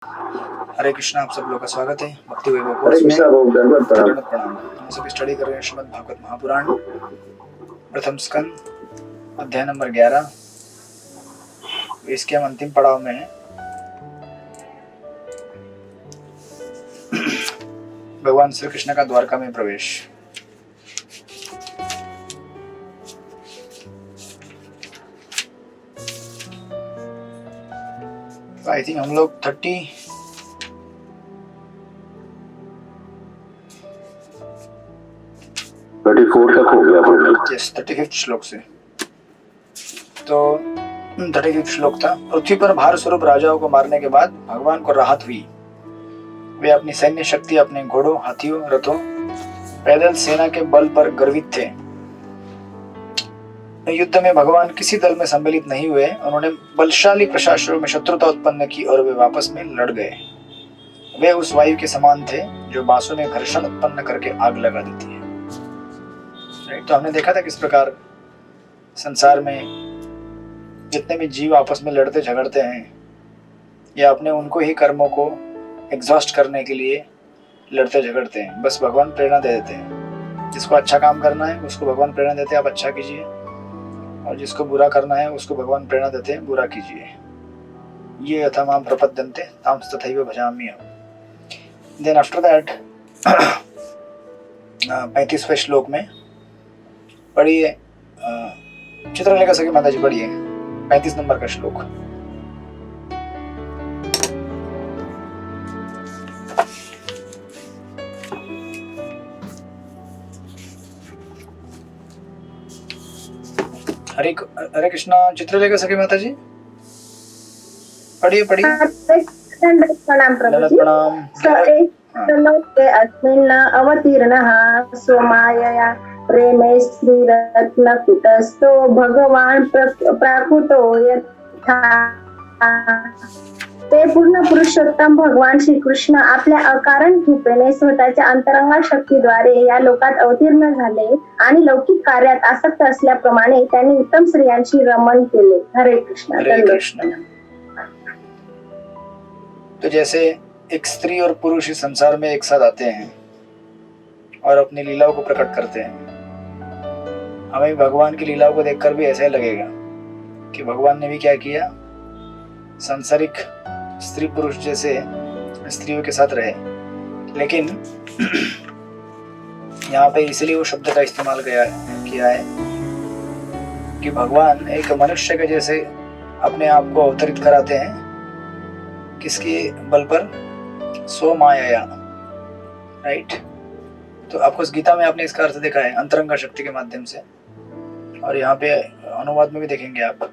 हरे कृष्णा, आप सब लोग का स्वागत है भक्ति वैभव कोर्स में। दंडवत प्रणाम। हम सब स्टडी कर रहे हैं श्रीमद् भागवत महापुराण प्रथम स्कंद अध्याय नंबर 11। इसके हम अंतिम पड़ाव में हैं। भगवान श्री कृष्ण का द्वारका में प्रवेश। आई थिंक हम लोग 34 तक हो गया। 35 श्लोक से। तो 35 श्लोक था। पृथ्वी पर भार स्वरूप राजाओं को मारने के बाद भगवान को राहत हुई। वे अपनी सैन्य शक्ति, अपने घोड़ों, हाथियों, रथों, पैदल सेना के बल पर गर्वित थे। युद्ध में भगवान किसी दल में सम्मिलित नहीं हुए। उन्होंने बलशाली प्रशासकों में शत्रुता उत्पन्न की और वे आपस में लड़ गए। वे उस वायु के समान थे जो बांसों में घर्षण उत्पन्न करके आग लगा देती है। तो हमने देखा था किस प्रकार संसार में जितने भी जीव आपस में लड़ते झगड़ते हैं या अपने उनको ही कर्मों को एग्जॉस्ट करने के लिए लड़ते झगड़ते हैं। बस भगवान प्रेरणा दे देते हैं। जिसको अच्छा काम करना है उसको भगवान प्रेरणा देते हैं, आप अच्छा कीजिए, और जिसको बुरा करना है उसको भगवान प्रेरणा देते हैं, बुरा कीजिए। ये यथा माम प्रपद्यन्ते तां तथैव भजाम्यहम्। देन आफ्टर दैट 35वें श्लोक में पढ़िए, चित्रलेखा सखी माता जी पढ़िए 35 नंबर का श्लोक। हरे कृष्णा, चित्रलेखा सखी माता जी पढ़िए। प्रणाम प्रभु जी। अस्मिन् अवतीर्णः स्वमायया प्रेमे श्रीरत्नकुटस्थो भगवान प्राकृतो यथा। ते पूर्ण पुरुषोत्तम भगवान श्री कृष्ण आपल्या अकारण कृपेने स्वतःच्या अंतरंगा शक्तीद्वारे या लोकात अवतीर्ण झाले आणि लौकिक कार्यात आसक्त असल्याप्रमाणे त्यांनी उत्तम स्त्रियांशी रमण केले। हरे कृष्ण। हरे कृष्ण। तो जैसे एक स्त्री और पुरुष इस संसार में एक साथ आते हैं और अपनी लीलाओं को प्रकट करते हैं, हमें भगवान की लीलाओं को देखकर भी ऐसा ही लगेगा कि भगवान ने भी क्या किया, सांसारिक स्त्री पुरुष जैसे स्त्रियों के साथ रहे। लेकिन यहाँ पे इसलिए वो शब्द का इस्तेमाल किया है कि भगवान एक मनुष्य के जैसे अपने आप को अवतरित कराते हैं। किसके बल पर? सो माया, राइट। तो आपको इस गीता में आपने इसका अर्थ देखा है अंतरंगा शक्ति के माध्यम से, और यहाँ पे अनुवाद में भी देखेंगे आप।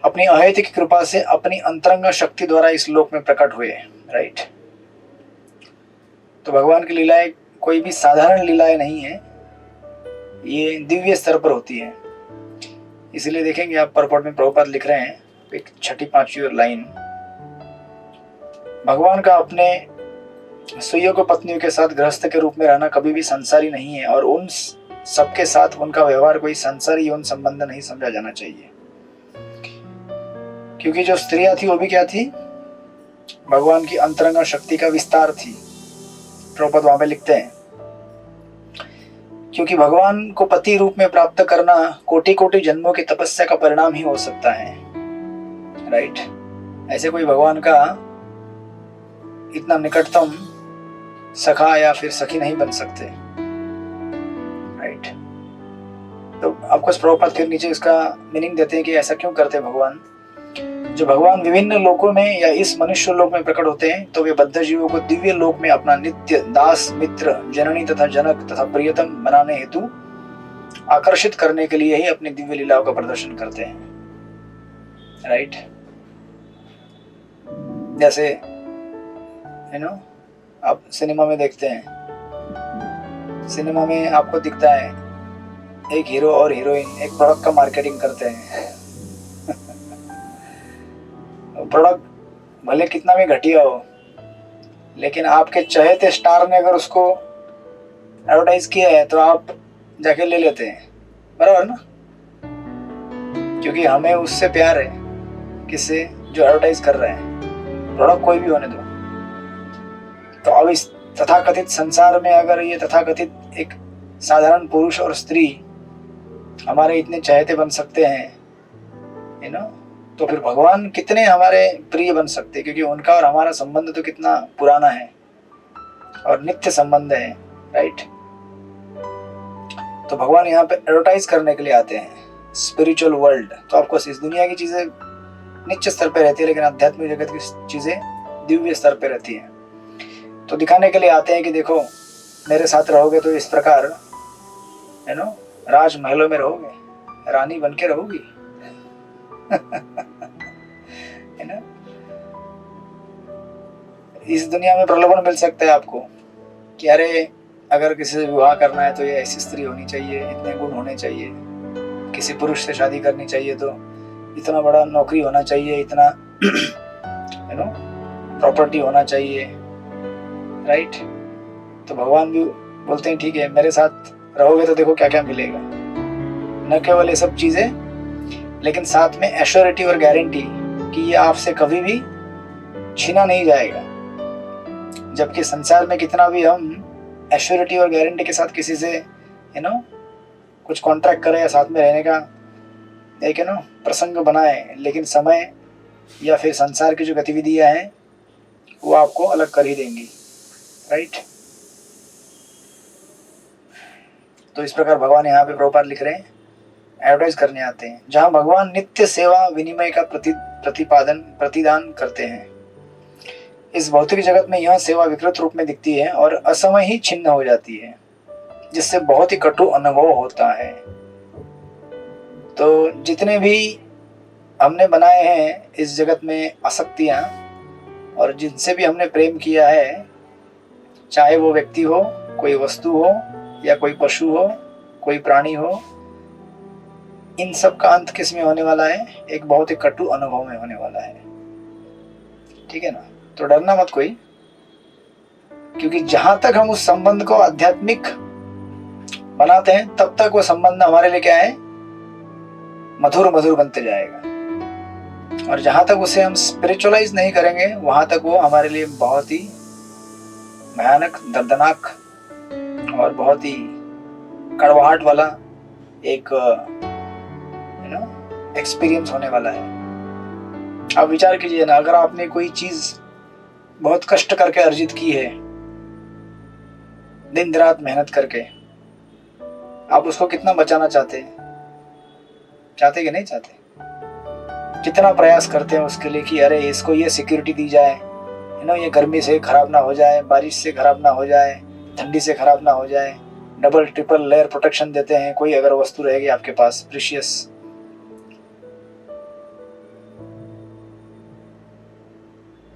अपनी अहेतुक कृपा से अपनी अंतरंगा शक्ति द्वारा इस लोक में प्रकट हुए, राइट। तो भगवान की लीलाएं कोई भी साधारण लीलाएं नहीं है, ये दिव्य स्तर पर होती है। इसलिए देखेंगे आप परपट में प्रभुपाद लिख रहे हैं एक 6-5 लाइन, भगवान का अपने सुयोग्य पत्नियों के साथ गृहस्थ के रूप में रहना कभी भी संसारी नहीं है, और उन सबके साथ उनका व्यवहार कोई संसारी यौन संबंध नहीं समझा जाना चाहिए। क्योंकि जो स्त्रियां थी वो भी क्या थी? भगवान की अंतरंगा शक्ति का विस्तार थी। प्रभुपाद वहां पे लिखते हैं, क्योंकि भगवान को पति रूप में प्राप्त करना कोटि कोटि जन्मों की तपस्या का परिणाम ही हो सकता है, राइट। ऐसे कोई भगवान का इतना निकटतम सखा या फिर सखी नहीं बन सकते, राइट। तो आपको प्रभुपाद फिर नीचे इसका मीनिंग देते हैं कि ऐसा क्यों करते हैं भगवान। जो भगवान विभिन्न लोकों में या इस मनुष्य लोक में प्रकट होते हैं तो वे बद्ध जीवों को दिव्य लोक में अपना नित्य दास, मित्र, जननी तथा जनक तथा प्रियतम बनाने हेतु आकर्षित करने के लिए ही अपनी दिव्य लीलाओं का प्रदर्शन करते हैं, राइट। जैसे आप सिनेमा में देखते हैं, सिनेमा में आपको दिखता है एक हीरो और हीरोइन एक प्रोडक्ट का मार्केटिंग करते हैं। प्रोडक्ट भले कितना भी घटिया हो, लेकिन आपके चहेते स्टार ने अगर उसको एडवर्टाइज किया है तो आप जाके ले लेते हैं, बराबर ना। क्योंकि हमें उससे प्यार है, किससे? जो एडवर्टाइज कर रहे हैं। प्रोडक्ट कोई भी होने दो। तो अब इस तथाकथित संसार में अगर ये तथाकथित एक साधारण पुरुष और स्त्री हमारे इतने चाहते बन सकते हैं, यू नो, तो फिर भगवान कितने हमारे प्रिय बन सकते हैं, क्योंकि उनका और हमारा संबंध तो कितना पुराना है और नित्य संबंध है, राइट। तो भगवान यहाँ पे एडवर्टाइज करने के लिए आते हैं स्पिरिचुअल वर्ल्ड। तो आपको इस दुनिया की चीजें नित्य स्तर पे रहती है, लेकिन आध्यात्मिक जगत की चीजें दिव्य स्तर पे रहती हैं। तो दिखाने के लिए आते हैं कि देखो मेरे साथ रहोगे तो इस प्रकार, यू नो, राजमहलों में रहोगे, रानी बन के रहोगी। है ना? इस दुनिया में प्रलोभन मिल सकता है आपको कि अरे अगर किसी से विवाह करना है तो ये ऐसी स्त्री होनी चाहिए, इतने गुण होने चाहिए, किसी पुरुष से शादी करनी चाहिए तो इतना बड़ा नौकरी होना चाहिए, इतना यू नो प्रॉपर्टी होना चाहिए, राइट। तो भगवान भी बोलते हैं ठीक है मेरे साथ रहोगे तो देखो क्या क्या मिलेगा, न केवल ये सब चीजें, लेकिन साथ में एश्योरिटी और गारंटी कि ये आपसे कभी भी छीना नहीं जाएगा। जबकि संसार में कितना भी हम एश्योरिटी और गारंटी के साथ किसी से यू नो कुछ कॉन्ट्रैक्ट करें या साथ में रहने का एक यू नो प्रसंग बनाए, लेकिन समय या फिर संसार की जो गतिविधियां हैं वो आपको अलग कर ही देंगी, राइट। तो इस प्रकार भगवान यहाँ पे प्रभुपाद लिख रहे हैं, एडवर्टाइज करने आते हैं, जहाँ भगवान नित्य सेवा विनिमय का प्रतिदान करते हैं। इस भौतिक जगत में यह सेवा विकृत रूप में दिखती है और असमय ही छिन्न हो जाती है, जिससे बहुत ही कटु अनुभव होता है। तो जितने भी हमने बनाए हैं इस जगत में आसक्तियां, और जिनसे भी हमने प्रेम किया है, चाहे वो व्यक्ति हो, कोई वस्तु हो, या कोई पशु हो, कोई प्राणी हो, इन सब का अंत किस में होने वाला है? एक बहुत ही कटु अनुभव में होने वाला है, ठीक है ना। तो डरना मत कोई, क्योंकि जहां तक हम उस संबंध को आध्यात्मिक बनाते हैं तब तक वो संबंध हमारे लिए क्या है? मधुर मधुर बनते जाएगा। और जहां तक उसे हम स्पिरिचुअलाइज नहीं करेंगे वहां तक वो हमारे लिए बहुत ही भयानक, दर्दनाक और बहुत ही कड़वाहट वाला एक यू नो एक्सपीरियंस होने वाला है। आप विचार कीजिए ना, अगर आपने कोई चीज बहुत कष्ट करके अर्जित की है, दिन रात मेहनत करके, आप उसको कितना बचाना चाहते हैं? चाहते कि नहीं चाहते? कितना प्रयास करते हैं उसके लिए कि अरे इसको ये सिक्योरिटी दी जाए, यू नो, ये गर्मी से खराब ना हो जाए, बारिश से खराब ना हो जाए, ठंडी से खराब ना हो जाए, डबल ट्रिपल लेयर प्रोटेक्शन देते हैं कोई अगर वस्तु रहेगी आपके पास प्रीशियस।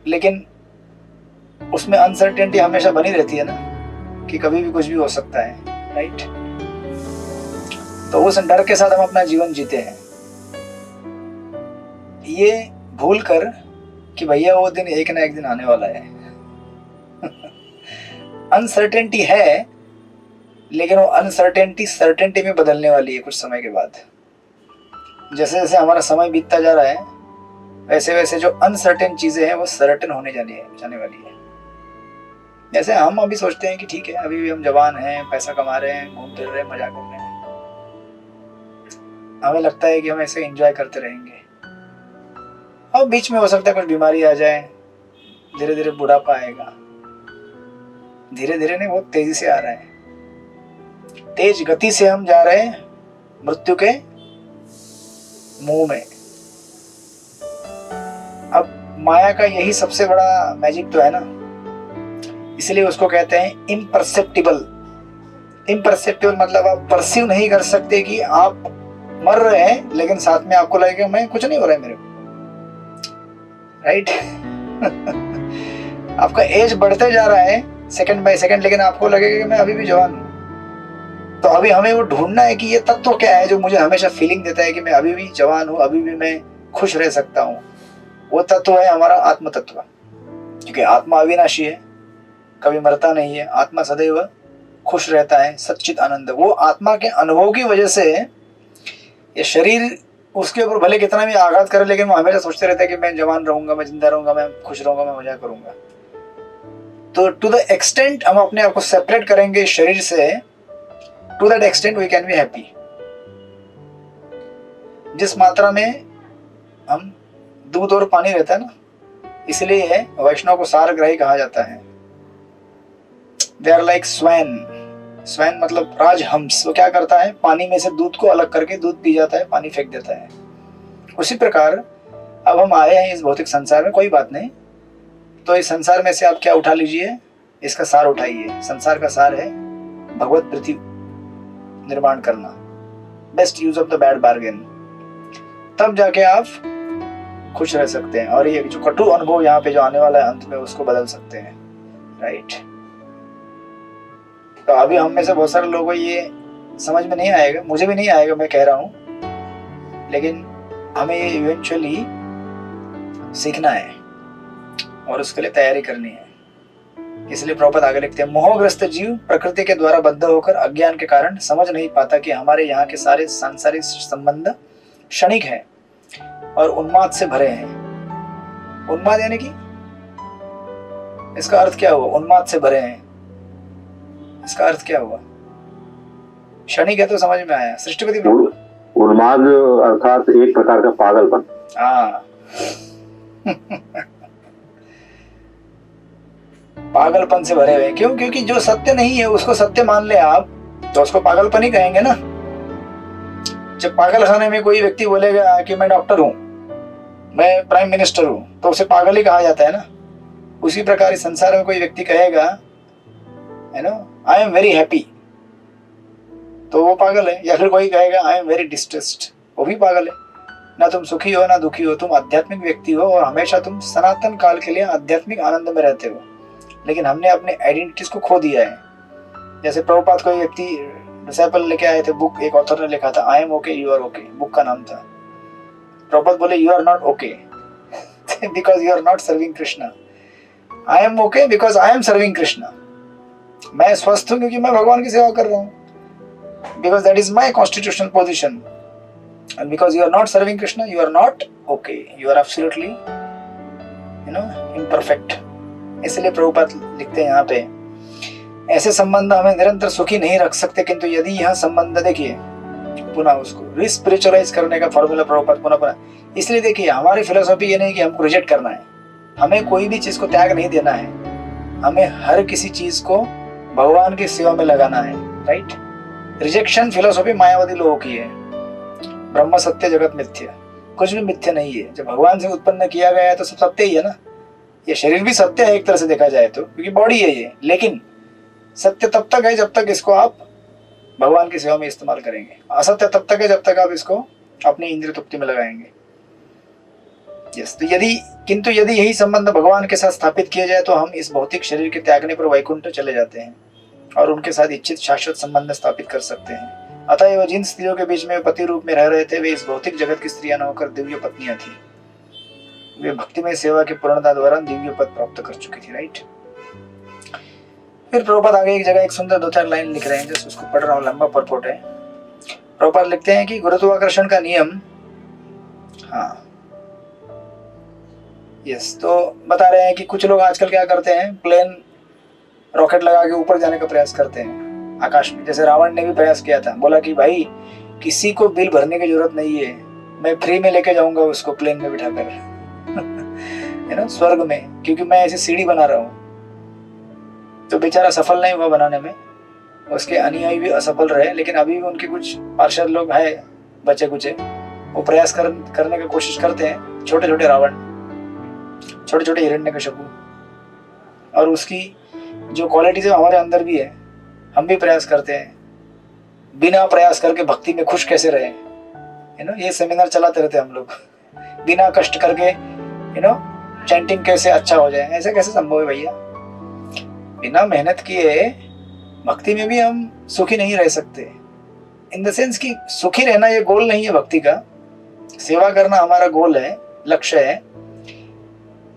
लेकिन उसमें अनसर्टेनिटी हमेशा बनी रहती है ना, कि कभी भी कुछ भी हो सकता है, राइट। तो उस डर के साथ हम अपना जीवन जीते हैं, ये भूल कर कि भैया वो दिन एक ना एक दिन आने वाला है। अनसर्टेनिटी है, लेकिन वो अनसर्टेनिटी सर्टेनिटी में बदलने वाली है कुछ समय के बाद। जैसे जैसे हमारा समय बीतता जा रहा है वैसे वैसे जो अनसर्टेन चीजें हैं वो सर्टेन होने जाने वाली है। जैसे हम अभी सोचते हैं कि ठीक है अभी भी हम जवान हैं, पैसा कमा रहे हैं, घूम फिर रहे हैं, मजा कर रहे हैं, हमें लगता है कि हम ऐसे एंजॉय करते रहेंगे। और बीच में हो सकता है कुछ बीमारी आ जाए, धीरे धीरे बुढ़ापा आएगा। धीरे धीरे नहीं, बहुत तेजी से आ रहा है, तेज गति से हम जा रहे हैं मृत्यु के मुंह में। अब माया का यही सबसे बड़ा मैजिक तो है ना, इसलिए उसको कहते हैं इम्परसेप्टिबल। इम्परसेप्टिबल मतलब आप परसीव नहीं कर सकते कि आप मर रहे हैं, लेकिन साथ में आपको लगेगा मैं कुछ नहीं हो रहा है मेरे को, राइट। आपका एज बढ़ते जा रहा है सेकंड बाय सेकंड, लेकिन आपको लगेगा कि मैं अभी भी जवान हूं। तो अभी हमें वो ढूंढना है कि ये तत्व क्या है जो मुझे हमेशा फीलिंग देता है कि मैं अभी भी जवान हूं, अभी भी मैं खुश रह सकता हूं। वो तत्व है हमारा आत्म तत्व, क्योंकि आत्मा अविनाशी है, कभी मरता नहीं है, आत्मा सदैव खुश रहता है, सच्चित आनंद। वो आत्मा के अनुभव की वजह से ये शरीर उसके ऊपर भले कितना भी आघात करे, लेकिन वो हमेशा सोचते रहते हैं कि मैं जवान रहूंगा, मैं जिंदा रहूंगा, मैं खुश रहूंगा, मैं मजा करूंगा। तो टू द एक्सटेंट हम अपने आप को सेपरेट करेंगे शरीर से, to that extent we can be happy. जिस मात्रा में हम दूध और पानी रहता है ना, इसलिए वैष्णव को सारग्राही कहा जाता है। They are like swan. Swan मतलब राजहंस। वो क्या करता है, पानी में से दूध को अलग करके दूध पी जाता है, पानी फेंक देता है। उसी प्रकार अब हम आए हैं इस भौतिक संसार में, कोई बात नहीं, तो इस संसार में से आप क्या उठा लीजिए, इसका सार उठाइए। संसार का सार है भगवत प्रीति निर्माण करना, best use of the bad bargain. तब जाके आप खुश रह सकते हैं और ये जो कटु अनुभव यहाँ पे जो आने वाला है अंत में, उसको बदल सकते हैं। राइट। तो अभी हम में से बहुत सारे लोगों को ये समझ में नहीं आएगा, मुझे भी नहीं आएगा, मैं कह रहा हूं, लेकिन हमें ये इवेंचुअली सीखना है और उसके लिए तैयारी करनी है। इसलिए प्रभुपाद आगे लिखते हैं, मोहग्रस्त जीव प्रकृति के द्वारा बद्ध होकर अज्ञान के कारण समझ नहीं पाता कि हमारे यहाँ के सारे सांसारिक संबंध क्षणिक है और उन्माद से भरे हैं। उन्माद यानी कि इसका अर्थ क्या हुआ? उन्माद से भरे हैं, इसका अर्थ क्या हुआ? क्षणिक है तो समझ में आया। सृष्टिपति उन्माद अर्थात एक प्रकार का पागलपन। हाँ पागलपन से भरे हुए। क्यों? क्योंकि जो सत्य नहीं है उसको सत्य मान ले आप, तो उसको पागलपन ही कहेंगे ना। जब पागल खाने में कोई व्यक्ति बोलेगा कि मैं डॉक्टर हूं, मैं प्राइम मिनिस्टर हूं, तो उसे पागल ही कहा जाता है ना। उसी प्रकार इस संसार में कोई व्यक्ति कहेगा, है ना, आई एम वेरी हैप्पी, तो वो पागल है। या फिर कोई कहेगा आई एम वेरी डिस्ट्रेस्ड, वो भी पागल है। ना तुम सुखी हो ना दुखी हो, तुम आध्यात्मिक व्यक्ति हो और हमेशा तुम सनातन काल के लिए आध्यात्मिक आनंद में रहते हो। लेकिन हमने अपने आइडेंटिटीज को खो दिया है। जैसे प्रभुपाद कोई व्यक्ति डिसाइपल लेके आए थे, बुक एक ऑथर ने लिखा था, I am okay you are okay, book का नाम था। प्रभुपाद बोले you are not okay because you are not serving Krishna. I am okay because I am serving Krishna. मैं स्वस्थ हूं क्योंकि मैं भगवान की सेवा कर रहा हूं, because that is my constitutional position. And because you are not serving Krishna, you are not okay, you are absolutely imperfect. इसलिए प्रभुपाद लिखते हैं यहाँ पे, ऐसे संबंध हमें निरंतर सुखी नहीं रख सकते, किंतु यदि यह संबंध, देखिए पुनः उसको रिस्पिरिचुअलाइज करने का फॉर्मूला प्रभुपाद पुनः। इसलिए देखिए हमारी फिलोसॉफी ये नहीं कि हमको रिजेक्ट करना है, हमें कोई भी चीज को त्याग नहीं देना है, हमें हर किसी चीज को भगवान की सेवा में लगाना है। राइट। रिजेक्शन फिलोसॉफी मायावादी लोगों की है। ब्रह्म सत्य जगत मिथ्या, कुछ भी मिथ्या नहीं है। जब भगवान से उत्पन्न किया गया है तो सब सत्य ही है ना। ये शरीर भी सत्य है एक तरह से देखा जाए तो, क्योंकि बॉडी है ये, लेकिन सत्य तब तक है जब तक इसको आप भगवान की सेवा में इस्तेमाल करेंगे। असत्य तब तक है जब तक आप इसको अपनी इंद्रिय तृप्ति में लगाएंगे। यस। तो किंतु यदि यही संबंध भगवान के साथ स्थापित किया जाए तो हम इस भौतिक शरीर के त्यागने पर वैकुंठ चले जाते हैं और उनके साथ इच्छित शाश्वत संबंध स्थापित कर सकते हैं। अतः जिन स्त्रियों के बीच में पति रूप में रह रहे थे, वे इस भौतिक जगत की स्त्रियां न होकर दिव्य पत्नियां थी। वे भक्तिमय सेवा की पूर्णता द्वारा दिव्य पद प्राप्त कर चुकी थी। राइट। फिर प्रभुपाद आगे एक जगह एक सुंदर 2-4 लाइन लिख रहे हैं, जैसे उसको पढ़ रहा हूँ, लंबा परपोट है। प्रभुपाद लिखते हैं कि गुरुत्वाकर्षण का नियम, हाँ यस, तो बता रहे हैं कि कुछ लोग आजकल क्या करते हैं, प्लेन रॉकेट लगा के ऊपर जाने का प्रयास करते हैं आकाश में। जैसे रावण ने भी प्रयास किया था, बोला कि भाई किसी को बिल भरने की जरूरत नहीं है, मैं फ्री में लेके जाऊंगा उसको प्लेन में बिठाकर है ना, स्वर्ग में, क्योंकि मैं ऐसी सीढ़ी बना रहा हूँ। तो बेचारा सफल नहीं हुआ बनाने में, उसके अनुयायी भी असफल रहे। लेकिन अभी भी उनके कुछ पार्षद लोग हैं बचे कुचे, वो प्रयास करने की कोशिश करते हैं। छोटे छोटे रावण, छोटे छोटे हिरण्यकशिपु, और उसकी जो क्वालिटीज है हमारे अंदर भी है। हम भी प्रयास करते हैं, बिना प्रयास करके भक्ति में खुश कैसे रहे, ये सेमिनार चलाते रहते हैं हम लोग। बिना कष्ट करके चैंटिंग कैसे अच्छा हो जाए, ऐसा कैसे संभव है भैया? बिना मेहनत किए भक्ति में भी हम सुखी नहीं रह सकते। इन द सेंस कि सुखी रहना ये गोल नहीं है भक्ति का, सेवा करना हमारा गोल है, लक्ष्य है।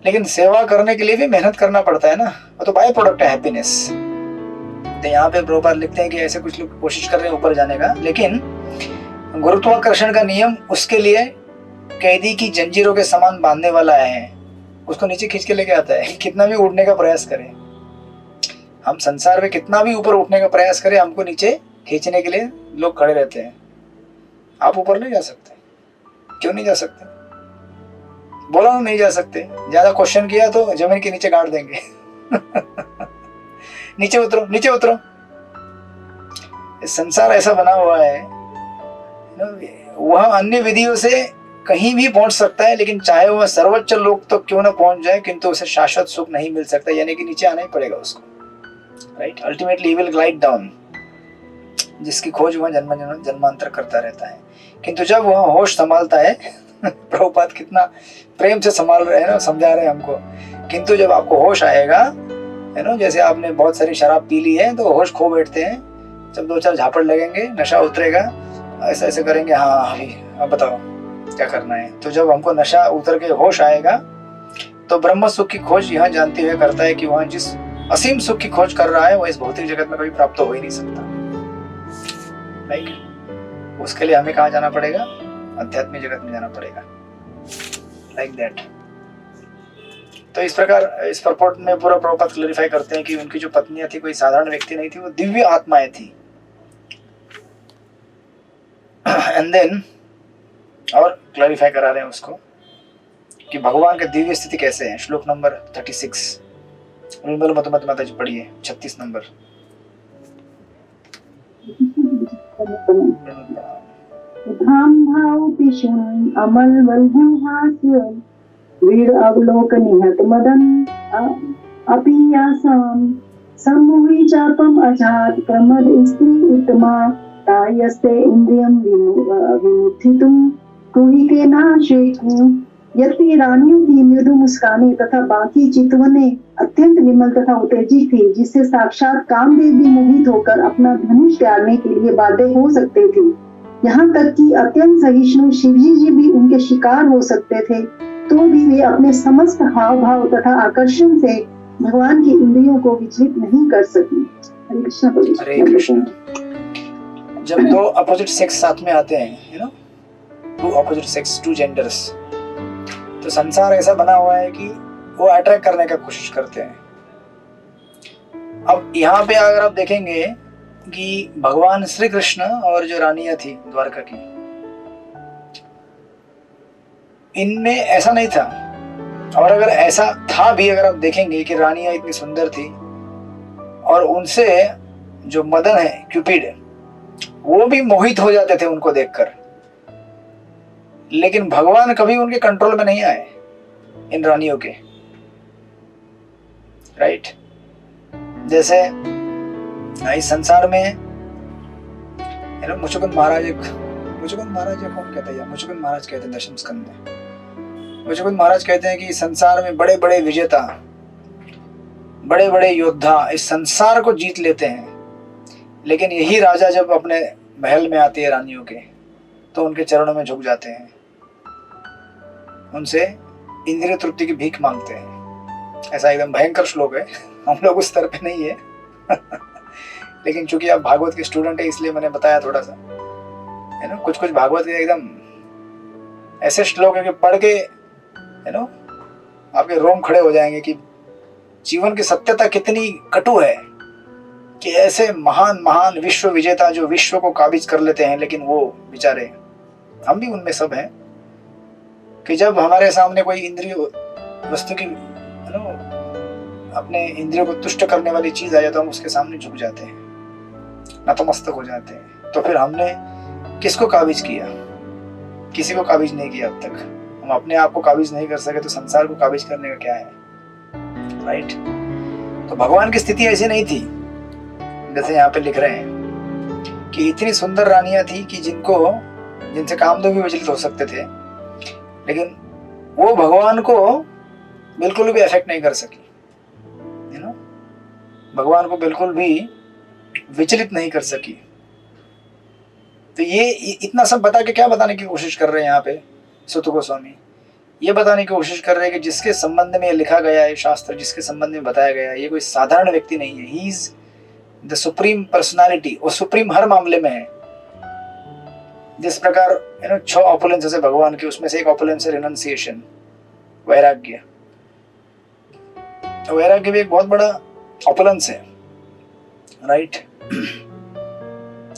लेकिन सेवा करने के लिए भी मेहनत करना पड़ता है ना, वो तो बाय प्रोडक्ट है हैप्पीनेस। तो यहाँ पे प्रभुपाद लिखते हैं कि ऐसे कुछ लोग कोशिश कर रहे हैं ऊपर जाने का, लेकिन गुरुत्वाकर्षण का नियम उसके लिए कैदी की जंजीरों के समान बांधने वाला है, उसको नीचे खींच के लेके आता है। कितना भी उड़ने का प्रयास करें हम, संसार में कितना भी ऊपर उठने का प्रयास करें, हमको नीचे खींचने के लिए लोग खड़े रहते हैं। आप ऊपर नहीं जा सकते। क्यों नहीं जा सकते? बोला ना नहीं जा सकते। ज्यादा क्वेश्चन किया तो जमीन के नीचे गाड़ देंगे। नीचे उतरो, नीचे उतरो। संसार ऐसा बना हुआ है, वह अन्य विधियों से कहीं भी पहुंच सकता है, लेकिन चाहे वह सर्वोच्च लोक तो क्यों ना पहुंच जाए, किंतु उसे शाश्वत सुख नहीं मिल सकता, यानी कि नीचे आना ही पड़ेगा उसको। Right, ultimately he will glide down. जिसकी खोज वह जन्मांतर करता रहता है, किंतु जब वह होश संभालता है प्रभुपाद कितना प्रेम से संभाल रहे हैं ना, समझा रहे हैं हमको। किंतु जब आपको होश आएगा, है ना, जैसे आपने बहुत सारी शराब पी ली है तो होश खो बैठते हैं, जब 2-4 झापड़ लगेंगे, नशा उतरेगा, ऐसे ऐसे करेंगे, हाँ अभी अब बताओ क्या करना है। तो जब हमको नशा उतर के होश आएगा, तो ब्रह्म सुख की खोज यह जानते हुए करता है कि वह जिस असीम सुख की खोज कर रहा है वह इस भौतिक जगत में कभी प्राप्त हो ही नहीं सकता। लाइक उसके लिए हमें कहाँ जाना पड़ेगा? आध्यात्मिक जगत में जाना पड़ेगा। Like that. तो इस प्रकार इस परपोर्ट में पूरा प्रभुपाद क्लैरिफाई करते हैं कि उनकी जो पत्नियां थी कोई साधारण व्यक्ति नहीं थी, वो दिव्य आत्माएं थी। एंड देन और क्लैरिफाई करा रहे हैं उसको कि भगवान का दिव्य स्थिति कैसे है। श्लोक नंबर 36 निर्मल मधुमती माता जी पढ़िए, 36 नंबर। अमल वल्हास्य वीर अवलोकनिहत मदन अपीयासाम सम्मुहि चापम अजात प्रमद स्त्री उत्तमा तायस्ते इंद्रियम विमुथितुम कोई के नाशेकु। यद्यपि रानियों की मृदु मुस्काने तथा बाकी चितवने अत्यंत विमल तथा उत्तेजित थी, जिससे साक्षात कामदेव भी मोहित होकर अपना धनुष त्यागने के लिए बाध्य हो सकते थे। यहाँ तक कि अत्यंत सहिष्णु शिवजी जी भी उनके शिकार हो सकते थे, तो भी वे अपने समस्त हाव भाव तथा आकर्षण से भगवान की इंद्रियों को विचलित नहीं कर सकी। हरे कृष्ण। हरे कृष्ण। जब दो अपोजिट सेक्स साथ में आते हैं, you know, two opposite sex, two genders, तो संसार ऐसा बना हुआ है कि वो अट्रैक्ट करने का कोशिश करते हैं। अब यहाँ पे अगर आप देखेंगे कि भगवान श्री कृष्ण और जो रानियां थी द्वारका की, इनमें ऐसा नहीं था। और अगर ऐसा था भी, अगर आप देखेंगे कि रानियां इतनी सुंदर थी और उनसे जो मदन है क्यूपिड, वो भी मोहित हो जाते थे उनको देखकर, लेकिन भगवान कभी उनके कंट्रोल में नहीं आए इन रानियों के। राइट, जैसे इस संसार में मुचुकुंद महाराज, मुचुकुंद महाराज कौन कहता है? मुचुकुंद महाराज कहते हैं दशम स्कंद में। मुचुकुंद महाराज कहते हैं कि इस संसार में बड़े बड़े विजेता, बड़े बड़े योद्धा इस संसार को जीत लेते हैं, लेकिन यही राजा जब अपने महल में आते हैं रानियों के, तो उनके चरणों में झुक जाते हैं, उनसे इंद्रिय तृप्ति की भीख मांगते हैं। ऐसा एकदम भयंकर श्लोक है, हम लोग उस स्तर पे नहीं है। लेकिन चूंकि आप भागवत के स्टूडेंट है, इसलिए मैंने बताया थोड़ा सा, है ना। कुछ कुछ भागवत के एकदम ऐसे श्लोक है कि पढ़ के, है ना, आपके रोम खड़े हो जाएंगे कि जीवन की सत्यता कितनी कटु है, कि ऐसे महान महान विश्व विजेता जो विश्व को काबिज कर लेते हैं, लेकिन वो बेचारे, हम भी उनमें सब हैं, कि जब हमारे सामने कोई इंद्रिय वस्तु की, है ना, अपने इंद्रियों को तुष्ट करने वाली चीज आ जाए तो हम उसके सामने झुक जाते हैं, नतमस्तक हो जाते हैं। तो फिर हमने किसको काबिज किया? किसी को काबिज नहीं किया अब तक। हम अपने आप को काबिज नहीं कर सके तो संसार को काबिज करने का क्या है? राइट। तो भगवान की स्थिति ऐसी नहीं थी जैसे यहाँ पे लिख रहे हैं कि इतनी सुंदर रानियां थी कि जिनसे कामदेव भी विचलित हो सकते थे, लेकिन वो भगवान को बिल्कुल भी अफेक्ट नहीं कर सकी, यू नो, भगवान को बिल्कुल भी विचलित नहीं कर सकी। तो ये इतना सब बता के क्या बताने की कोशिश कर रहे हैं यहाँ पे सुत गोस्वामी? ये बताने की कोशिश कर रहे हैं कि जिसके संबंध में लिखा गया है शास्त्र, जिसके संबंध में बताया गया है, ये कोई साधारण व्यक्ति नहीं है। He is the supreme personality. वो सुप्रीम हर मामले में है। जिस प्रकार 6 ऑपुलेंस है भगवान के, उसमें से एक ऑपुलेंस है रिनंसिएशन, वैराग्य। वैराग्य भी एक बहुत बड़ा ऑपुलेंस है, राइट।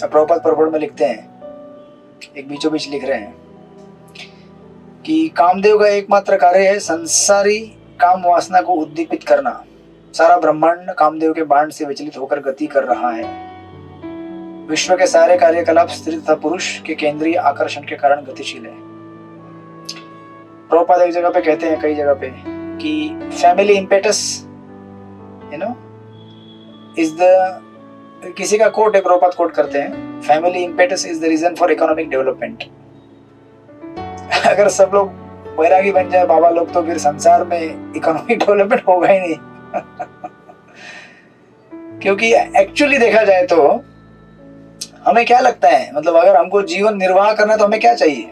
प्रभुपाद परपड़ में लिखते हैं, एक बीचों बीच लिख रहे हैं कि कामदेव का एकमात्र कार्य है संसारी काम वासना को उद्दीपित करना। सारा ब्रह्मांड कामदेव के बाण से विचलित होकर गति कर रहा है। विश्व के सारे कार्यकलाप स्त्री तथा पुरुष के केंद्रीय आकर्षण के कारण गतिशील है। प्रभुपाद एक जगह पे कहते हैं, कई जगह पे, कि फैमिली इम्पेटस इज द, किसी का कोट है, प्रभुपाद कोट करते हैं, family impetus is the reason for economic development. अगर सब लोग वैरागी बन जाए बाबा लोग, तो फिर संसार में इकोनॉमिक डेवलपमेंट होगा ही नहीं। क्योंकि एक्चुअली देखा जाए तो हमें क्या लगता है, मतलब अगर हमको जीवन निर्वाह करना है तो हमें क्या चाहिए?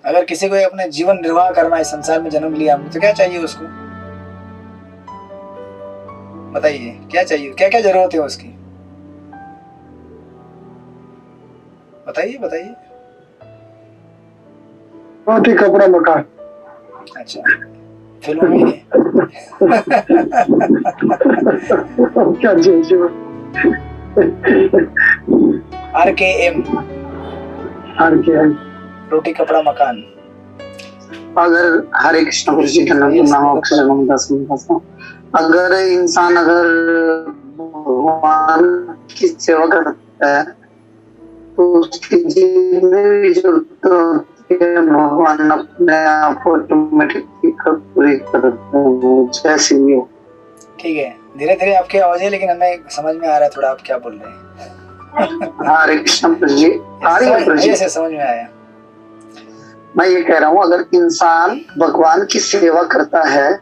अगर किसी को अपने जीवन निर्वाह करना है, संसार में जन्म लिया हमने, तो क्या चाहिए उसको? बताइए क्या चाहिए, क्या क्या जरूरत है उसकी? बताइए बताइए। रोटी कपड़ा मकान। अच्छा, फिल्मों में क्या चाहिए? RKM, रोटी कपड़ा मकान। अगर हरे कृष्ण गुरु जी का नाम, अगर इंसान अगर भगवान की सेवा करता है तो उसकी जितनी जरूरत होती है भगवान अपने आप ऑटोमेटिकली पूरी करते हैं, जैसे भी हो। ठीक है, धीरे धीरे आपकी आवाज है, लेकिन हमें समझ में आ रहा है थोड़ा आप क्या बोल रहे हैं। हरे कृष्ण प्रभु जी, आ रही है प्रभु जी? ऐसे समझ में आया। मैं ये कह रहा हूँ, अगर इंसान भगवान की सेवा करता है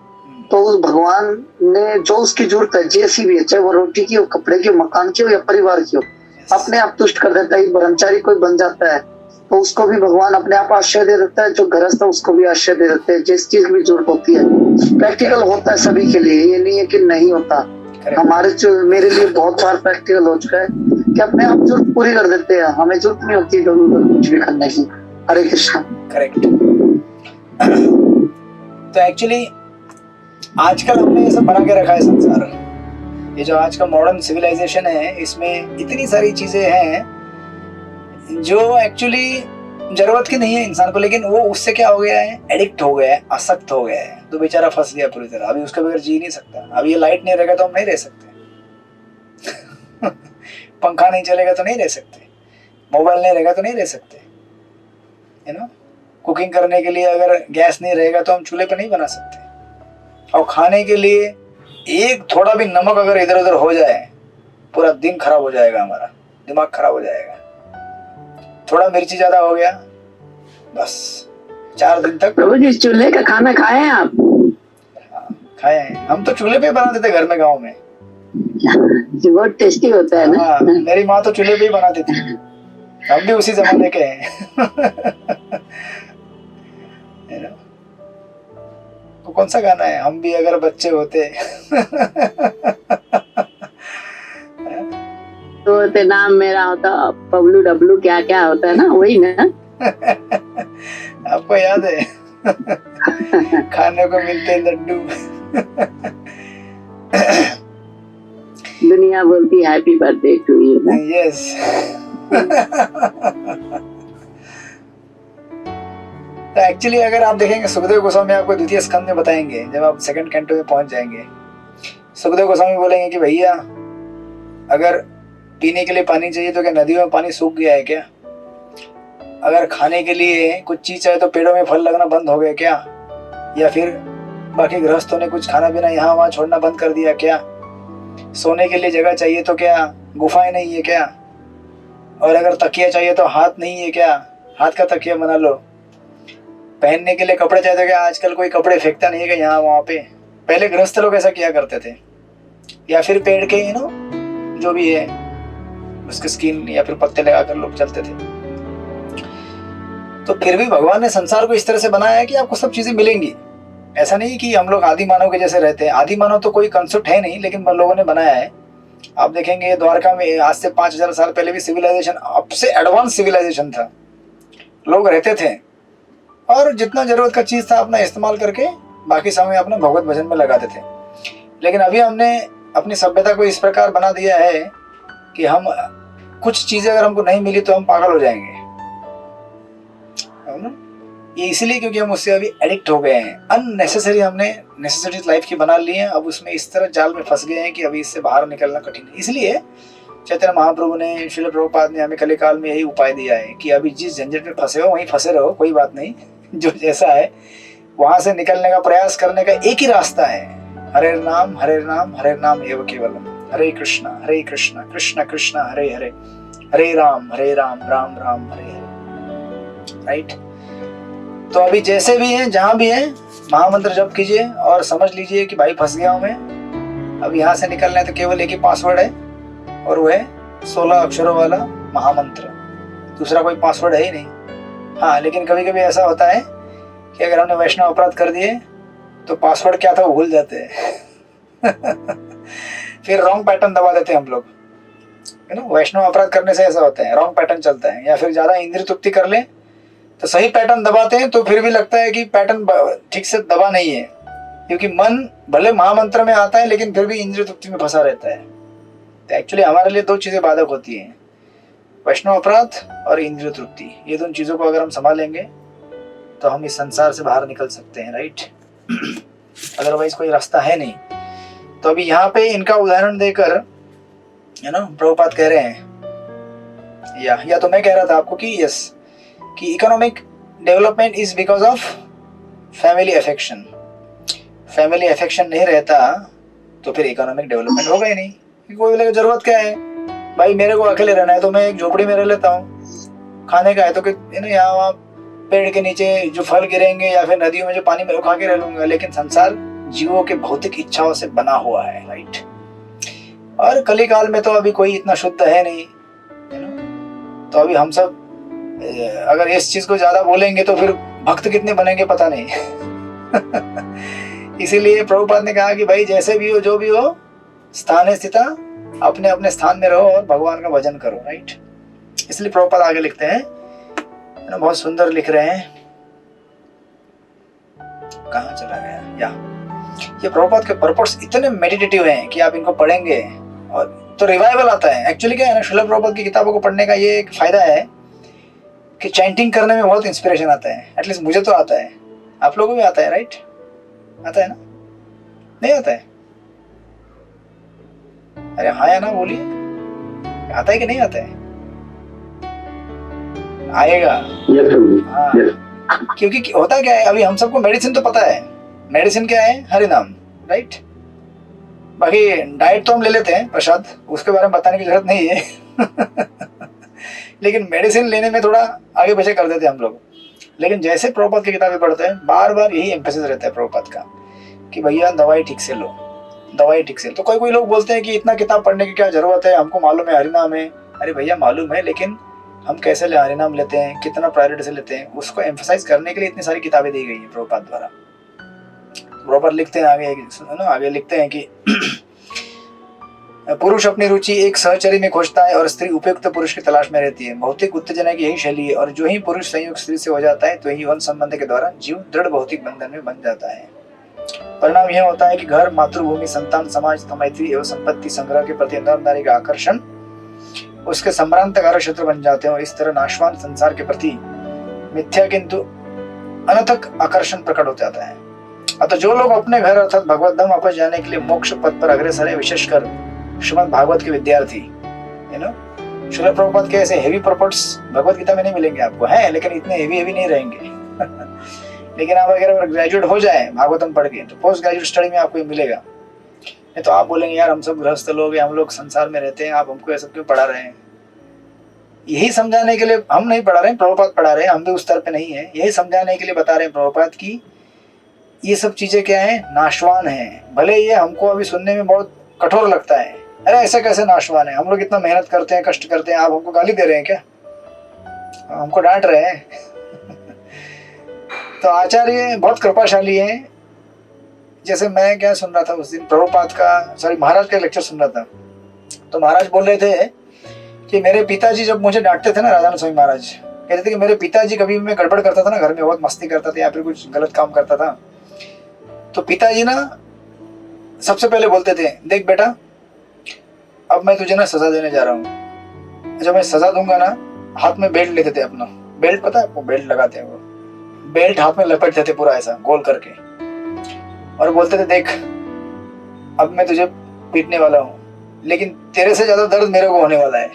तो उस भगवान ने जो उसकी जरूरत है, जैसी भी है, चाहे वो रोटी की हो, कपड़े की हो, मकान की हो या परिवार की हो, अपने आप तुष्ट कर देता है। ब्रह्मचारी कोई बन जाता है तो उसको भी भगवान अपने आप आश्रय दे देता है। जो गृहस्थ है उसको भी आश्रय दे देते हैं। जिस चीज की जरूरत होती है, प्रैक्टिकल होता है सभी के लिए, ये नहीं है कि नहीं होता। हमारे मेरे लिए बहुत बार प्रैक्टिकल हो चुका है कि अपने आप जरूरत पूरी कर देते हैं, हमें जरूरत नहीं होती कुछ भी करने की। हरे कृष्ण। करेक्ट। तो एक्चुअली आजकल हमने ये सब बना के रखा है संसार। ये जो आज का मॉडर्न सिविलाइजेशन है, इसमें इतनी सारी चीजें हैं जो एक्चुअली जरूरत की नहीं है इंसान को, लेकिन वो उससे क्या हो गया है, एडिक्ट हो गया है, आसक्त हो गया है, तो बेचारा फंस गया पूरी तरह। अभी उसके बगैर जी नहीं सकता। अब ये लाइट नहीं रहेगा तो हम नहीं रह सकते। पंखा नहीं चलेगा तो नहीं रह सकते, मोबाइल नहीं रहेगा तो नहीं रह सकते, कुकिंग करने के लिए अगर गैस नहीं रहेगा तो हम चूल्हे पर नहीं बना सकते। और खाने के लिए एक थोड़ा भी नमक अगर इधर उधर हो जाए, पूरा दिन खराब हो जाएगा, हमारा दिमाग खराब हो जाएगा। थोड़ा मिर्ची ज्यादा हो गया, बस 4 दिन तक। प्रभु जी, चूल्हे का खाना खाए हैं आप? हाँ, खाए हैं। हम तो चूल्हे पे बनाते थे घर में, गाँव में। जी, बहुत टेस्टी होता है ना। हाँ, मेरी माँ तो चूल्हे पे ही बनाती थी। हम भी उसी जमाने के हैं। तो कौन सा गाना है, हम भी अगर बच्चे होते। तो नाम मेरा होता पबलू डब्लू, क्या क्या होता है ना, वही ना। आपको याद है? खाने को मिलते लड्डू। दुनिया बोलती हैप्पी बर्थडे टू यू ना। यस। तो एक्चुअली अगर आप देखेंगे, सुखदेव गोस्वामी आपको द्वितीय स्कंद में बताएंगे, जब आप सेकंड कैंटो में पहुंच जाएंगे, सुखदेव गोस्वामी बोलेंगे कि भैया अगर पीने के लिए पानी चाहिए तो क्या नदियों में पानी सूख गया है क्या? अगर खाने के लिए कुछ चीज चाहिए तो पेड़ों में फल लगना बंद हो गए क्या? या फिर बाकी गृहस्थों ने कुछ खाना पीना यहाँ वहां छोड़ना बंद कर दिया क्या? सोने के लिए जगह चाहिए तो क्या गुफाएं नहीं है क्या? और अगर तकिया चाहिए तो हाथ नहीं है क्या? हाथ का तकिया बना लो। पहनने के लिए कपड़े चाहिए तो क्या आजकल कोई कपड़े फेंकता नहीं है क्या यहाँ वहां पे? पहले गृहस्थ लोग ऐसा किया करते थे। या फिर पेड़ के जो भी है उसके स्किन या फिर पत्ते लगाकर लोग चलते थे। तो फिर भी भगवान ने संसार को इस तरह से बनाया है कि आपको सब चीजें मिलेंगी। ऐसा नहीं कि हम लोग आदि मानव के जैसे रहते हैं। आदि मानव तो कोई कंसेप्ट है नहीं, लेकिन लोगों ने बनाया है आप देखेंगे द्वारका में आज से 5000 साल पहले भी सिविलाइजेशन अब से एडवांस सिविलाइजेशन था, लोग रहते थे और जितना जरूरत का चीज था अपना इस्तेमाल करके बाकी समय अपना भगवत भजन में लगाते थे। लेकिन अभी हमने अपनी सभ्यता को इस प्रकार बना दिया है कि हम कुछ चीजें अगर हमको नहीं मिली तो हम पागल हो जाएंगे, है ना? ये इसलिए क्योंकि हम उससे अभी एडिक्ट हो गए हैं, अननेसेसरी हमने नेसेसिटी लाइफ की बना ली है। अब उसमें इस तरह जाल में फंस गए हैं कि अभी इससे बाहर निकलना कठिन है। इसलिए चैतन्य महाप्रभु ने, श्रील प्रभुपाद ने हमें कलिकाल में यही उपाय दिया है कि अभी जिस झंझट में फंसे हो वहीं फंसे रहो, कोई बात नहीं, जो जैसा है वहां से निकलने का प्रयास करने का एक ही रास्ता है, हरे नाम हरे नाम हरे नाम एव केवलम, हरे कृष्णा कृष्ण कृष्ण हरे हरे, हरे राम राम राम हरे हरे। राइट? तो अभी जैसे भी हैं, जहां भी हैं, महामंत्र जप कीजिए और समझ लीजिए कि भाई फंस गया हूं मैं। अब यहाँ से निकलना है तो केवल एक ही पासवर्ड है और वो है 16 अक्षरों वाला महामंत्र, दूसरा कोई पासवर्ड है ही नहीं। हाँ, लेकिन कभी कभी ऐसा होता है कि अगर हमने वैष्णव अपराध कर दिए तो पासवर्ड क्या था वो भूल जाते हैं फिर रॉन्ग पैटर्न दबा देते हैं हम लोग, है ना? वैष्णव अपराध करने से ऐसा होता है, रॉन्ग पैटर्न चलता है। या फिर ज्यादा इंद्रिय तृप्ति कर ले तो सही पैटर्न दबाते हैं तो फिर भी लगता है कि पैटर्न ठीक से दबा नहीं है, क्योंकि मन भले महामंत्र में आता है लेकिन फिर भी इंद्रिय तृप्ति में फंसा रहता है। तो एक्चुअली हमारे लिए दो चीजें बाधक होती हैं, वैष्णव अपराध और इंद्रिय तृप्ति। ये दोनों चीजों को अगर हम संभालेंगे तो हम इस संसार से बाहर निकल सकते हैं। राइट? अदरवाइज कोई रास्ता है नहीं। तो अभी यहाँ पे इनका उदाहरण देकर, है ना, प्रभुपाद कह रहे हैं या तो मैं कह रहा था आपको कि यस, कि economic development is because of family affection. Family affection नहीं रहता तो फिर इकोनॉमिक डेवलपमेंट होगा ही नहीं। कोई बोलेगा जरूरत क्या है भाई, मेरे को अकेले रहना है तो मैं एक झोपड़ी में रह लेता हूँ, खाने का है तो यहाँ वहाँ पेड़ के नीचे जो फल गिरेंगे या फिर नदियों में जो पानी में खा के रह लूंगा। लेकिन संसार जीवों के भौतिक इच्छाओं से बना हुआ है। राइट? और कलिकाल में तो अभी कोई इतना शुद्ध है नहीं, है ना? तो अभी हम सब अगर इस चीज को ज्यादा बोलेंगे तो फिर भक्त कितने बनेंगे पता नहीं इसीलिए प्रभुपाद ने कहा कि भाई जैसे भी हो, जो भी हो, स्थाने स्थिता, अपने अपने स्थान में रहो और भगवान का भजन करो। राइट? इसलिए प्रभुपाद आगे लिखते हैं, बहुत सुंदर लिख रहे हैं, कहाँ चला गया या ये प्रभुपाद के पर्पस इतने मेडिटेटिव हैं कि आप इनको पढ़ेंगे और तो रिवाइवल आता है। एक्चुअली क्या है ना, श्रील प्रभुपाद की किताबों को पढ़ने का ये एक फायदा है कि चैंटिंग करने में बहुत इंस्पिरेशन आता है। एटलीस्ट मुझे तो आता है, आप लोगों को भी आता है। राइट? आता है ना? नहीं आता है? अरे हाँ या ना बोलिए, आता है कि नहीं आता है? आएगा। हाँ, क्योंकि होता क्या है, अभी हम सबको मेडिसिन तो पता है। मेडिसिन क्या है? हरि नाम। राइट? बाकी डाइट तो हम ले लेते हैं प्रसाद, उसके बारे में बताने की जरूरत नहीं है लेकिन मेडिसिन लेने में थोड़ा आगे पीछे कर देते हैं हम लोग। लेकिन जैसे प्रभुपाद की किताबें पढ़ते हैं, बार बार यही एम्फेसिस रहता है प्रभुपाद का कि भैया दवाई ठीक से लो, दवाई ठीक से लो। तो कोई लोग बोलते हैं कि इतना किताब पढ़ने की क्या जरूरत है, हमको मालूम है हरिनाम है। अरे भैया मालूम है, लेकिन हम कैसे हरिनाम लेते हैं, कितना प्रायोरिटी से लेते हैं, उसको एम्फसाइज करने के लिए इतनी सारी किताबें दी गई है प्रभुपाद द्वारा। प्रभुपाद लिखते हैं आगे लिखते हैं कि पुरुष अपनी रुचि एक सहचरी में खोजता है और स्त्री उपयुक्त पुरुष की तलाश में रहती है। भौतिक उत्तेजना की यही शैली है और जो ही पुरुष संयोग स्त्री से हो जाता है तो ही वन संबंध के द्वारा जीव दृढ़ भौतिक बंधन में बन जाता है। परिणाम यह होता है कि घर, मातृभूमि, संतान, समाज, मैत्री एवं संपत्ति संग्रह के प्रति नर नारी का आकर्षण उसके सम्रांत कार्यक्षेत्र बन जाते हैं और इस तरह नाशवान संसार के प्रति मिथ्या किंतु अनथक आकर्षण प्रकट हो जाता है। अतः जो लोग अपने घर अर्थात भगवत धाम वापस जाने के लिए मोक्ष पद पर अग्रसर है, विशेषकर श्रीमद् भागवत के विद्यार्थी, श्रील प्रभुपाद के ऐसे हेवी पर्पट्स भगवत गीता में नहीं मिलेंगे आपको, हैं, लेकिन इतने हेवी नहीं रहेंगे लेकिन आप अगर ग्रेजुएट हो जाए भागवतम पढ़ के तो पोस्ट ग्रेजुएट स्टडी में आपको ये मिलेगा। नहीं तो आप बोलेंगे यार हम सब गृहस्थ लोग हैं, हम लोग संसार में रहते हैं, आप हमको ये सब क्यों पढ़ा रहे हैं। यही समझाने के लिए हम नहीं पढ़ा रहे हैं, प्रभुपाद पढ़ा रहे हैं, हम भी उस स्तर पे नहीं है। यही समझाने के लिए बता रहे हैं प्रभुपाद की ये सब चीजें क्या है, नाशवान है। भले ये हमको अभी सुनने में बहुत कठोर लगता है, अरे ऐसे कैसे नाशवान है, हम लोग इतना मेहनत करते हैं, कष्ट करते हैं, आप हमको गाली दे रहे हैं क्या, हमको डांट रहे हैं तो आचार्य बहुत कृपाशाली है। जैसे मैं क्या सुन रहा था उस दिन, प्रभुपाद का महाराज का लेक्चर सुन रहा था, तो महाराज बोल रहे थे कि मेरे पिताजी जब मुझे डांटते थे ना, राधानंद स्वामी महाराज कहते थे कि मेरे पिताजी कभी मैं गड़बड़ करता था ना, घर में बहुत मस्ती करता था या फिर कुछ गलत काम करता था, तो पिताजी ना सबसे पहले बोलते थे, देख बेटा अब मैं तुझे ना सजा देने जा रहा हूँ, जब मैं सजा दूंगा ना, हाथ में बेल्ट लेते थे अपना, बेल्ट पता है आपको, बेल्ट लगाते हैं वो, बेल्ट हाथ में लपेटते थे पूरा ऐसा गोल करके, और बोलते थे देख अब मैं तुझे पीटने वाला हूँ, लेकिन तेरे से ज्यादा दर्द मेरे को होने वाला है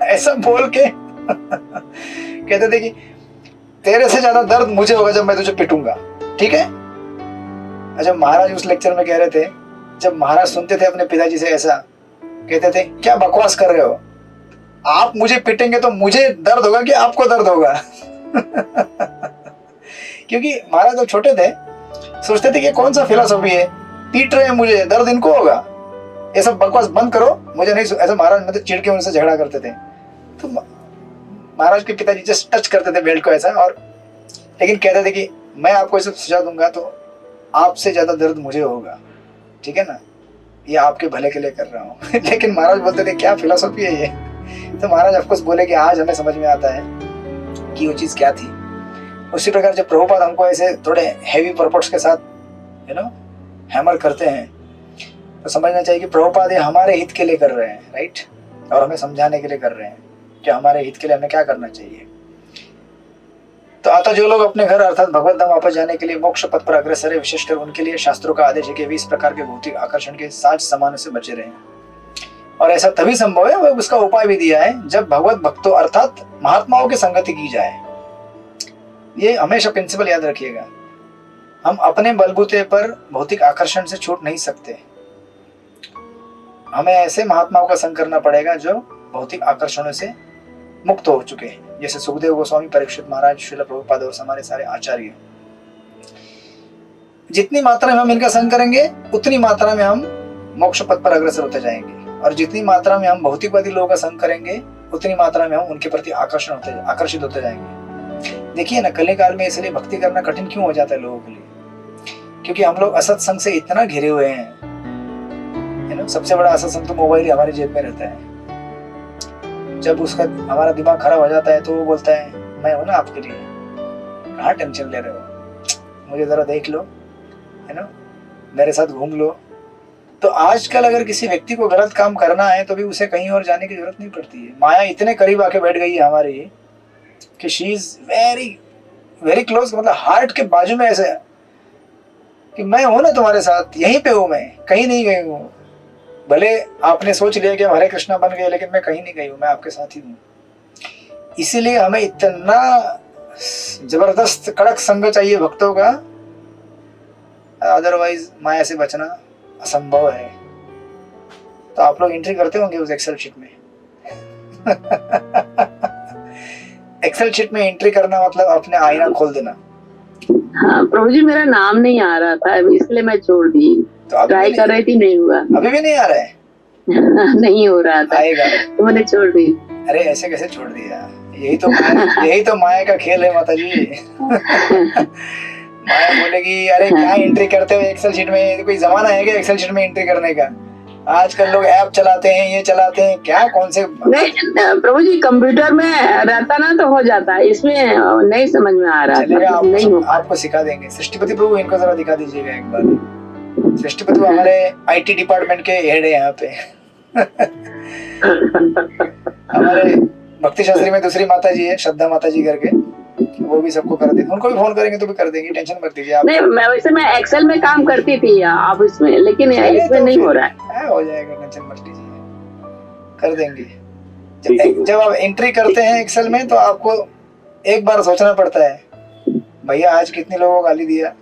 ऐसा बोल के कहते थे कि तेरे से ज्यादा दर्द मुझे होगा जब मैं तुझे पीटूंगा, ठीक है। अच्छा, महाराज उस लेक्चर में कह रहे थे, जब महाराज सुनते थे अपने पिताजी से ऐसा, कहते थे क्या बकवास कर रहे हो, आप मुझे पीटेंगे तो मुझे दर्द होगा कि आपको दर्द होगा क्योंकि महाराज जब छोटे थे सोचते थे कि कौन सा फिलॉसफी है, पीट रहे हैं मुझे, दर्द इनको होगा, ये सब बकवास बंद करो, मुझे नहीं। ऐसा महाराज मतलब चिढ़ के उनसे झगड़ा करते थे, तो महाराज के पिताजी जस्ट टच करते थे बेल्ट को ऐसा, और लेकिन कहते थे कि मैं आपको ऐसे सुझा दूंगा तो आपसे ज्यादा दर्द मुझे होगा, ठीक है ना, ये आपके भले के लिए कर रहा हूँ लेकिन महाराज बोलते थे क्या फिलॉसफी है ये। तो महाराज ऑफकोर्स बोले कि आज हमें समझ में आता है कि वो चीज क्या थी। उसी प्रकार जब प्रभुपाद हमको ऐसे थोड़े हैवी पर्पट्स के साथ हैमर करते हैं, तो समझना चाहिए कि प्रभुपाद ये हमारे हित के लिए कर रहे हैं, राइट, और हमें समझाने के लिए कर रहे हैं कि हमारे हित के लिए हमें क्या करना चाहिए। तो अतः जो लोग अपने घर अर्थात भगवत धाम वापस जाने के लिए मोक्ष पथ पर अग्रसर है, विशेषकर उनके लिए शास्त्रों का आदेश है कि वे इस प्रकार के भौतिक आकर्षण के साज सामान्य से बचे रहें, और ऐसा तभी संभव है, वह उसका उपाय भी दिया है, जब भगवत भक्तों अर्थात महात्माओं की संगति की जाए। ये हमेशा प्रिंसिपल याद रखिएगा, हम अपने बलबूते पर भौतिक आकर्षण से छूट नहीं सकते, हमें ऐसे महात्माओं का संग करना पड़ेगा जो भौतिक आकर्षणों से मुक्त हो चुके हैं, जैसे सुखदेव गोस्वामी, परीक्षित महाराज, श्रील प्रभुपाद और हमारे सारे आचार्य। जितनी मात्रा में हम इनका संग करेंगे उतनी मात्रा में हम मोक्ष पथ पर अग्रसर होते जाएंगे, और जितनी मात्रा में हम भौतिकवादी लोगों का संग करेंगे उतनी मात्रा में हम उनके प्रति आकर्षित होते जाएंगे। देखिए ना, कली काल में इसलिए भक्ति करना कठिन क्यों हो जाता है लोगों के लिए, क्योंकि हम लोग असत्संग से इतना घिरे हुए हैं, सबसे बड़ा असत्संग तो मोबाइल ही हमारी जेब में रहता है। जब उसका हमारा दिमाग खराब हो जाता है तो वो बोलता है मैं हूं ना आपके लिए, कहाँ टेंशन ले रहे हो, मुझे जरा देख लो, है ना, मेरे साथ घूम लो। तो आजकल अगर किसी व्यक्ति को गलत काम करना है तो भी उसे कहीं और जाने की जरूरत नहीं पड़ती है। माया इतने करीब आके बैठ गई है हमारी कि she is very very close, मतलब हार्ट के बाजू में ऐसे कि मैं हूं ना तुम्हारे साथ, यहीं पे हूं, मैं कहीं नहीं गई हूँ। भले आपने सोच लिया कि हरे कृष्णा बन गए, लेकिन मैं कहीं नहीं गई हूँ, मैं आपके साथ ही हूँ। इसीलिए हमें इतना जबरदस्त कड़क संग चाहिए भक्तों का, अदरवाइज माया से बचना असंभव है। तो आप लोग एंट्री करते होंगे उस एक्सेल शीट में एक्सेल शीट में एंट्री करना मतलब अपने आईना खोल देना। हाँ प्रभु जी, मेरा नाम नहीं आ रहा था इसलिए मैं छोड़ दी, तो ट्राई कर रही थी, नहीं हुआ। अभी भी नहीं आ रहा है नहीं हो रहा था, आएगा तो मैंने छोड़ दी। अरे ऐसे कैसे छोड़ दिया, यही तो माया का खेल है माता जी माया बोलेगी अरे क्या एंट्री करते हो एक्सेल शीट में, कोई जमाना है क्या एक्सेल शीट में एंट्री करने का? आजकल लोग ऐप चलाते हैं, ये चलाते हैं, क्या कौन से। नहीं प्रभु जी, कंप्यूटर में रहता ना तो हो जाता है, इसमें नहीं समझ में आ रहा चलेगा, नहीं हो। आपको सिखा देंगे। सृष्टिपति प्रभु इनको जरा दिखा दीजिएगा एक बार। सृष्टिपति प्रभु हमारे आईटी डिपार्टमेंट के हेड है यहाँ पे हमारे भक्ति शास्त्री में दूसरी माता जी है, श्रद्धा माता जी करके, वो भी सबको कर देंगे, उनको भी फोन करेंगे तो भी कर देंगे, टेंशन मत लीजिए आप। नहीं, मैं एक्सेल में काम करती थी आप इसमें, लेकिन इसमें नहीं हो रहा है। हो जाएगा, टेंशन मत लीजिए, कर देंगे। जब आप एंट्री करते हैं एक्सेल में तो आपको एक बार सोचना पड़ता है, भैया आज कितने लोगों को गाली दिया,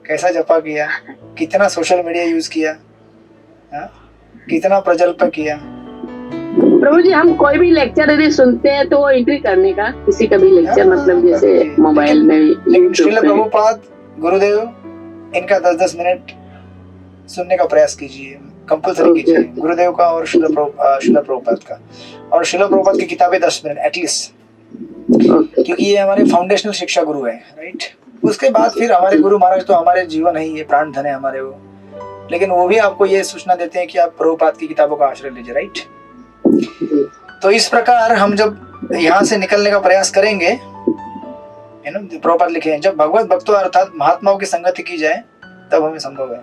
कैसा जपा किया, कितना सोशल मीडिया यूज किया, कितना प्रजल्प किया। प्रभु जी, हम कोई भी लेक्चर यदि सुनते हैं तो वो एंट्री करने का, किसी का भी लेक्चर, मतलब जैसे मोबाइल में। लेकिन श्रील प्रभुपाद गुरुदेव इनका 10-10 मिनट सुनने का प्रयास कीजिए, कंपल्सरी कीजिए, गुरुदेव का और श्रील प्रभुपाद का, और श्रील प्रभुपाद की किताबें 10 मिनट एटलीस्ट, क्योंकि ये हमारे फाउंडेशनल शिक्षा गुरु है, राइट। उसके बाद फिर हमारे गुरु महाराज तो हमारे जीवन है, ये प्राण धन है हमारे, वो लेकिन वो भी आपको ये सूचना देते हैं कि आप प्रभुपाद की किताबों का आश्रय लीजिए, राइट। तो इस प्रकार हम जब यहाँ से निकलने का प्रयास करेंगे, प्रभुपाद लिखे हैं, जब भगवत भक्तों अर्थात महात्माओं की संगति की जाए तब हमें संभव है,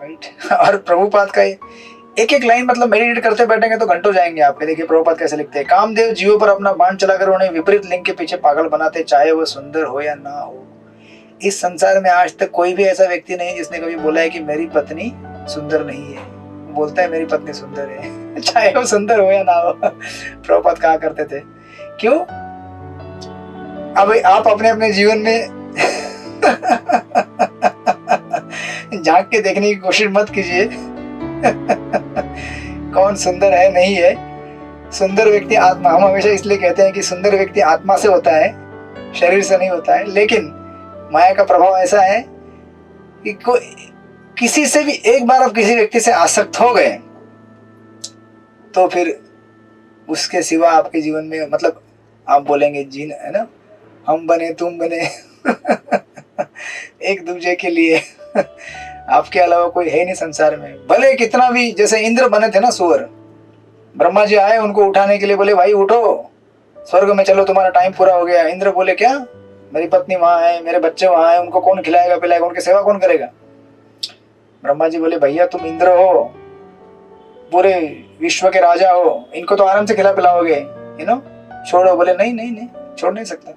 राइट। और प्रभुपाद का एक एक लाइन मतलब मेडिटेट करते बैठेंगे तो घंटों जाएंगे आपके। देखिए प्रभुपाद कैसे लिखते हैं, कामदेव जीवों पर अपना बाण चलाकर उन्हें विपरीत लिंग के पीछे पागल बनाते, चाहे वह सुंदर हो या ना हो। इस संसार में आज तक कोई भी ऐसा व्यक्ति नहीं जिसने कभी बोला है कि मेरी पत्नी सुंदर नहीं है। बोलता है मेरी पत्नी सुंदर है, चाहे वो सुंदर हो या ना हो। प्रभुपाद कहा करते थे, क्यों? अब आप अपने अपने जीवन में झांक के देखने की कोशिश मत कीजिए कौन सुंदर है नहीं है। सुंदर व्यक्ति आत्मा, हम हमेशा इसलिए कहते हैं कि सुंदर व्यक्ति आत्मा से होता है, शरीर से नहीं होता है। लेकिन माया का प्रभाव ऐसा है कि किसी से भी एक बार आप किसी व्यक्ति से आसक्त हो गए तो फिर उसके सिवा आपके जीवन में मतलब आप बोलेंगे जी है ना, हम बने तुम बने एक दूसरे के लिए आपके अलावा कोई है नहीं संसार में। भले कितना भी, जैसे इंद्र बने थे ना सुअर, ब्रह्मा जी आए उनको उठाने के लिए, बोले भाई उठो स्वर्ग में चलो तुम्हारा टाइम पूरा हो गया। इंद्र बोले क्या, मेरी पत्नी वहां है, मेरे बच्चे वहां है, उनको कौन खिलाएगा पिलाएगा, उनकी सेवा कौन करेगा? ब्रह्मा जी बोले भैया तुम इंद्र हो, पूरे विश्व के राजा हो, इनको तो आराम से खिला पिलाओगे, छोड़ो। बोले नहीं नहीं नहीं, छोड़ नहीं सकता,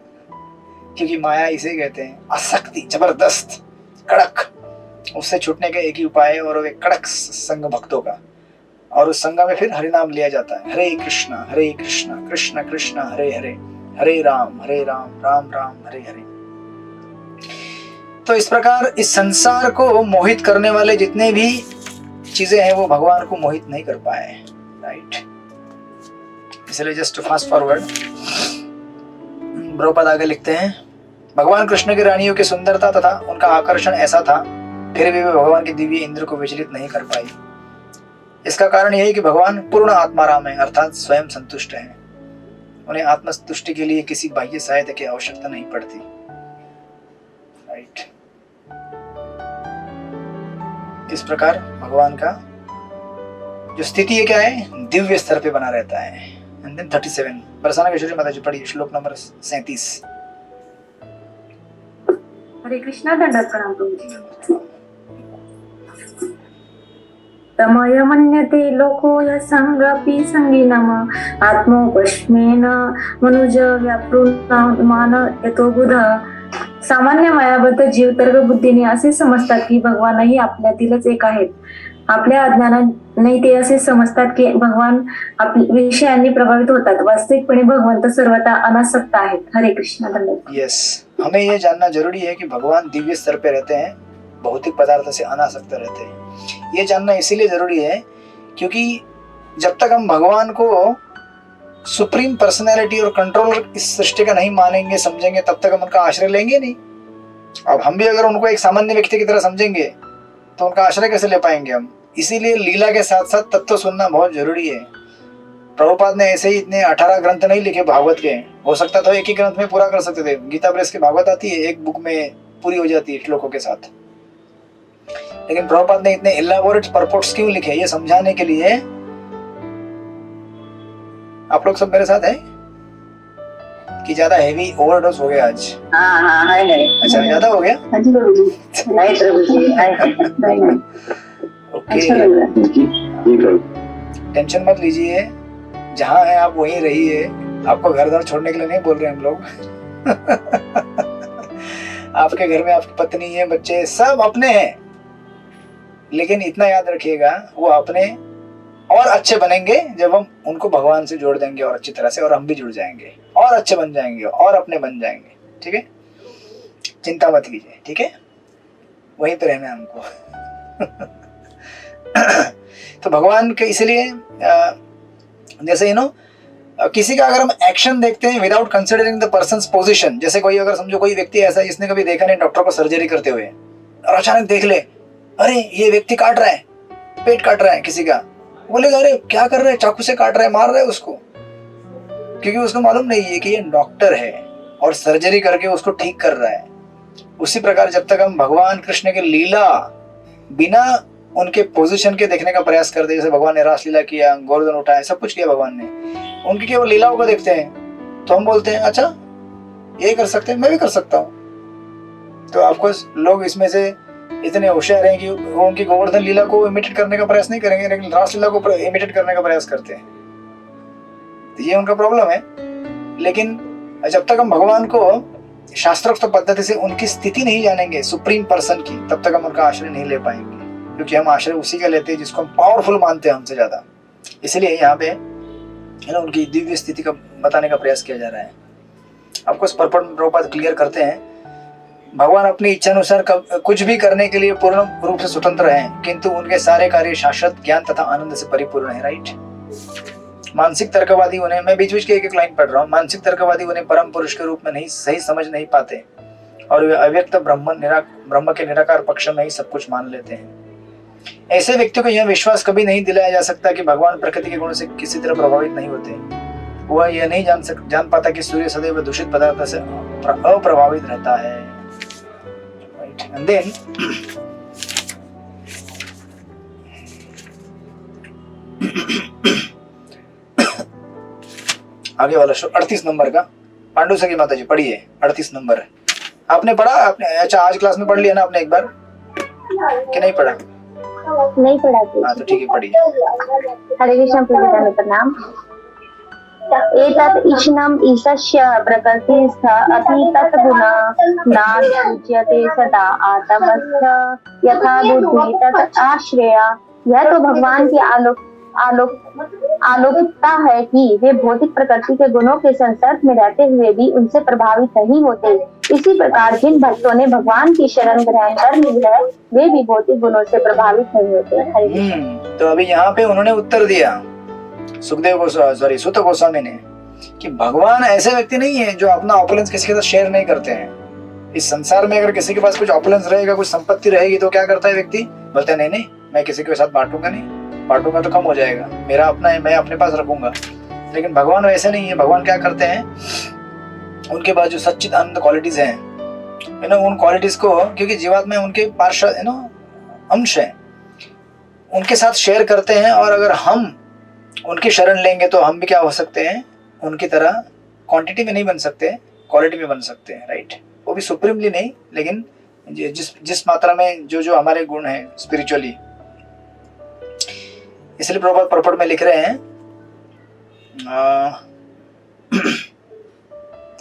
क्योंकि माया इसे कहते हैं आसक्ति, जबरदस्त, कड़क। उससे छूटने का एक ही उपाय है और वो कड़क संग भक्तों का, और उस संग में फिर हरि नाम लिया जाता है। हरे कृष्णा कृष्ण कृष्ण हरे हरे, हरे राम राम राम हरे हरे। तो इस प्रकार इस संसार को मोहित करने वाले जितने भी चीजें हैं वो भगवान को मोहित नहीं कर पाए, राइट। इसलिए जस्ट फास्ट फॉरवर्ड, प्रभुपाद आगे लिखते हैं, भगवान कृष्ण की रानियों की सुंदरता तथा उनका आकर्षण ऐसा था, फिर भी वे भगवान की दिव्य इंद्र को विचलित नहीं कर पाई। इसका कारण यह है कि भगवान पूर्ण आत्माराम है, अर्थात स्वयं संतुष्ट है। उन्हें आत्मसंतुष्टि के लिए किसी बाह्य सहायता की आवश्यकता नहीं पड़ती, राइट। इस प्रकार भगवान का जो स्थिति है क्या है, दिव्य स्तर पे बना रहता है। एंड देन 37 बरसाना किशोरी माता जी पढ़िए श्लोक नंबर 37। हरे कृष्णा, दंडवत प्रणाम प्रभु। तमय मन्यते लोको यसंगपि संगिनम आत्मोपश्मेन मनुज व्यापृतमान यतो बुधा। सामान्य मायाबद्ध जीव तर्क बुद्धीने असे समजतात की भगवानही आपल्यातीलच एक आहेत. आपल्या अज्ञानाने ते असे समजतात की भगवान आपल्या विषयांनी प्रभावित होतात. वास्तविकपणे भगवंत सर्वथा अनासक्त आहेत. हरे कृष्ण, धन्यवाद। यस, हमें ये जानना जरूरी है कि भगवान दिव्य स्तर पे रहते हैं, भौतिक पदार्थ से अनासक्त रहते हैं। ये जानना इसीलिए जरूरी है क्योंकि जब तक हम भगवान को सुप्रीम पर्सनैलिटी और कंट्रोलर इस सृष्टि का नहीं मानेंगे समझेंगे, तब तक हम उनका आश्रय लेंगे नहीं। अब हम भी अगर उनको एक सामान्य व्यक्ति की तरह समझेंगे तो उनका आश्रय कैसे ले पाएंगे हम। इसीलिए लीला के साथ साथ तत्व सुनना बहुत जरूरी है। प्रभुपाद ने ऐसे ही इतने 18 ग्रंथ नहीं लिखे भागवत के, हो सकता तो एक ही ग्रंथ में पूरा कर सकते थे। गीता प्रेस की भागवत आती है, एक बुक में पूरी हो जाती है श्लोकों के साथ। लेकिन प्रभुपाद ने इतने इलाबोरेट परपोर्ट्स क्यों लिखे, ये समझाने के लिए। आप लोग सब मेरे साथ हैं कि ज्यादा हेवी ओवरडोज हो गया आज? हाँ है। अच्छा, ज्यादा हो गया? हाँ जी प्रभु जी, नहीं प्रभु जी, अच्छा लग रहा है। जी प्रभु, टेंशन मत लीजिए, जहाँ है आप वहीं रहिए। आपको घर द्वार छोड़ने के लिए नहीं बोल रहे हम लोग। आपके घर में आपकी पत्नी है, बच्चे सब अपने हैं, लेकिन इतना याद रखिएगा वो अपने और अच्छे बनेंगे जब हम उनको भगवान से जोड़ देंगे और अच्छी तरह से, और हम भी जुड़ जाएंगे और अच्छे बन जाएंगे और अपने बन जाएंगे। ठीक है, चिंता मत कीजिए, ठीक है, वहीं पे रहना है हमको। तो भगवान के इसलिए जैसे किसी का अगर हम एक्शन देखते हैं without considering the persons position, जैसे कोई अगर समझो कोई व्यक्ति ऐसा है जिसने कभी देखा नहीं डॉक्टर को सर्जरी करते हुए, और अचानक देख ले अरे ये व्यक्ति काट रहा है, पेट काट रहा है किसी का, बोलेगा अरे क्या कर रहे हैं, चाकू से काट रहा है, मार रहा है उसको, क्योंकि उसको मालूम नहीं है कि ये डॉक्टर है और सर्जरी करके उसको ठीक कर रहा है। उसी प्रकार जब तक हम भगवान कृष्ण की लीला बिना उनके पोजीशन के देखने का प्रयास करते, जैसे भगवान ने रासलीला किया, गोवर्धन उठाया, सब कुछ किया भगवान ने, उनकी केवल लीलाओं को देखते हैं तो हम बोलते हैं अच्छा ये कर सकते हैं, मैं भी कर सकता हूँ। तो आपको लोग इसमें से इतने होशियार हैं कि वो उनकी गोवर्धन लीला को इमिटेट करने का प्रयास नहीं करेंगे, लेकिन रासलीला को इमिटेट करने का प्रयास करते हैं। तो ये उनका प्रॉब्लम है। लेकिन जब तक हम भगवान को शास्त्रोक्त पद्धति से उनकी स्थिति नहीं जानेंगे, सुप्रीम पर्सन की, तब तक हम उनका आश्रय नहीं ले पाएंगे, क्योंकि हम आश्रय उसी का लेते हैं जिसको हम पावरफुल मानते हैं हमसे ज्यादा। इसलिए यहाँ पे है ना उनकी दिव्य स्थिति का बताने का प्रयास किया जा रहा है। आपको प्रभुपाद क्लियर करते हैं, भगवान अपनी इच्छा अनुसार कुछ भी करने के लिए पूर्ण रूप से स्वतंत्र हैं, किंतु उनके सारे कार्य शाश्वत ज्ञान तथा आनंद से परिपूर्ण है। राइट। मानसिक तर्कवादी उन्हें, मैं बीच बीच के एक लाइन पढ़ रहा हूँ, मानसिक तर्कवादी उन्हें परम पुरुष के रूप में नहीं सही समझ नहीं पाते और वे अव्यक्त ब्रह्म के निराकार पक्ष में ही सब कुछ मान लेते हैं। ऐसे व्यक्तियों को यह विश्वास कभी नहीं दिलाया जा सकता कि भगवान प्रकृति के गुणों से किसी तरह प्रभावित नहीं होते। वह यह नहीं जान पाता कि सूर्य सदैव दूषित पदार्थ से अप्रभावित रहता है। And then आगे वाला 38 नंबर का, पांडु सखी माता जी पढ़िए, 38 नंबर है। आपने पढ़ा? आपने अच्छा आज क्लास में पढ़ लिया ना आपने एक बार कि नहीं पढ़ा? नहीं पढ़ा। हाँ तो ठीक है, पढ़िए। हरे कृष्ण प्रभुपाद प्रणाम। एतत् इष्णम् ईशस्य प्रकृतिस्थ अपि तद्गुणा नाद्युज्यते सदा आत्मस्थ यथा बुद्धि तत् आश्रया। यह तो भगवान की अलौकिकता है कि वे भौतिक प्रकृति के गुणों के संसर्ग में रहते हुए भी उनसे प्रभावित नहीं होते। इसी प्रकार जिन भक्तों ने भगवान की शरण ग्रहण कर ली है वे भी भौतिक गुणों से प्रभावित नहीं होते। तो अभी यहाँ पे उन्होंने उत्तर दिया सुत गोस्वामी ने कि भगवान ऐसे व्यक्ति नहीं है जो अपना ऑपुलेंस किसी के साथ शेयर नहीं करते हैं। इस संसार में अगर किसी के पास कुछ ऑपुलेंस रहेगा, कुछ संपत्ति रहेगी, तो क्या करता है व्यक्ति? बोलता है नहीं मैं किसी के साथ बांटूंगा नहीं, बांटूंगा तो कम हो जाएगा, मेरा अपना है, मैं अपने पास रखूंगा। लेकिन भगवान वैसे नहीं है। भगवान क्या करते हैं, उनके पास जो सच्चिद आनंद क्वालिटीज हैं है ना, उन क्वालिटीज को, क्योंकि जीवात्मा उनके पार्षद है ना, अंश है, उनके साथ शेयर करते हैं। और अगर हम उनकी शरण लेंगे तो हम भी क्या हो सकते हैं, उनकी तरह क्वांटिटी में नहीं बन सकते, क्वालिटी में बन सकते हैं। राइट। वो भी सुप्रीमली नहीं, लेकिन जिस मात्रा में जो हमारे गुण हैं स्पिरिचुअली। इसलिए प्रभुपाद पर्पट में लिख रहे हैं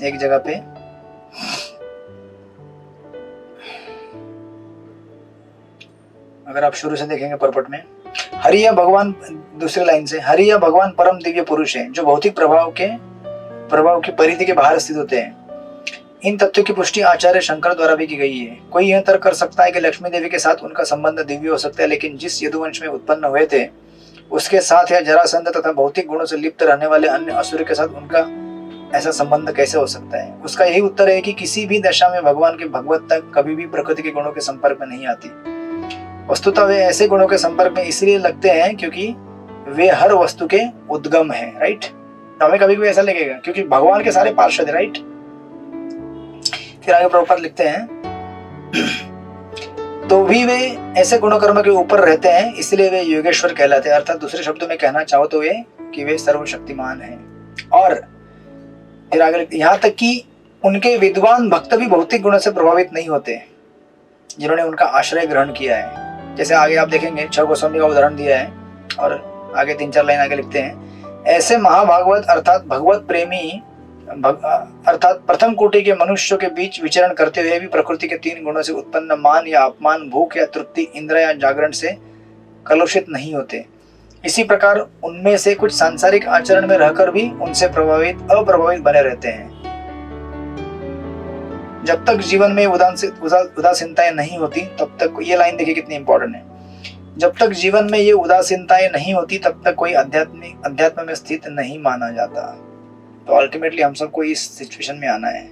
एक जगह पे, अगर आप शुरू से देखेंगे पर्पट में, हरिया भगवान, दूसरी लाइन से, हरिया भगवान परम दिव्य पुरुष है जो भौतिक प्रभाव की परिधि के बाहर स्थित होते हैं। इन तथ्यों की पुष्टि आचार्य शंकर द्वारा भी की गई है। कोई यह तर्क कर सकता है कि लक्ष्मी देवी के साथ उनका संबंध दिव्य हो सकता है, लेकिन जिस यदुवंश में उत्पन्न हुए थे उसके साथ या जरासंध तथा भौतिक गुणों से लिप्त रहने वाले अन्य असुर के साथ उनका ऐसा संबंध कैसे हो सकता है? उसका यही उत्तर है कि किसी भी दशा में भगवान के भगवत तक कभी भी प्रकृति के गुणों के संपर्क में नहीं आती। वस्तुतः वे ऐसे गुणों के संपर्क में इसलिए लगते हैं क्योंकि वे हर वस्तु के उद्गम हैं। राइट। तो हमें कभी भी ऐसा लगेगा क्योंकि भगवान के सारे पार्षद है। राइट। फिर आगे प्रभुपाद लिखते हैं, तो भी वे ऐसे गुणों कर्म के ऊपर रहते हैं, इसलिए वे योगेश्वर कहलाते हैं। अर्थात दूसरे शब्दों में कहना चाहो तो वे कि वे सर्वशक्तिमान हैं। और फिर आगे यहाँ तक कि उनके विद्वान भक्त भी भौतिक गुणों से प्रभावित नहीं होते जिन्होंने उनका आश्रय ग्रहण किया है। जैसे आगे आप देखेंगे 6 गोस्वामी का उदाहरण दिया है, और आगे 3-4 लाइन आगे लिखते हैं, ऐसे महाभागवत अर्थात भगवत प्रेमी अर्थात प्रथम कोटि के मनुष्यों के बीच विचरण करते हुए भी प्रकृति के 3 गुणों से उत्पन्न मान या अपमान, भूख या तृप्ति, इंद्र या जागरण से कलुषित नहीं होते। इसी प्रकार उनमें से कुछ सांसारिक आचरण में रहकर भी उनसे अप्रभावित बने रहते हैं। जब तक जीवन में उदासीनताएं नहीं होती तब तक, ये लाइन देखिए कितनी इंपॉर्टेंट है, जब तक जीवन में ये उदासीनताएं नहीं होती तब तक कोई अध्यात्म में स्थित नहीं माना जाता। तो अल्टीमेटली हम सबको इस सिचुएशन में आना है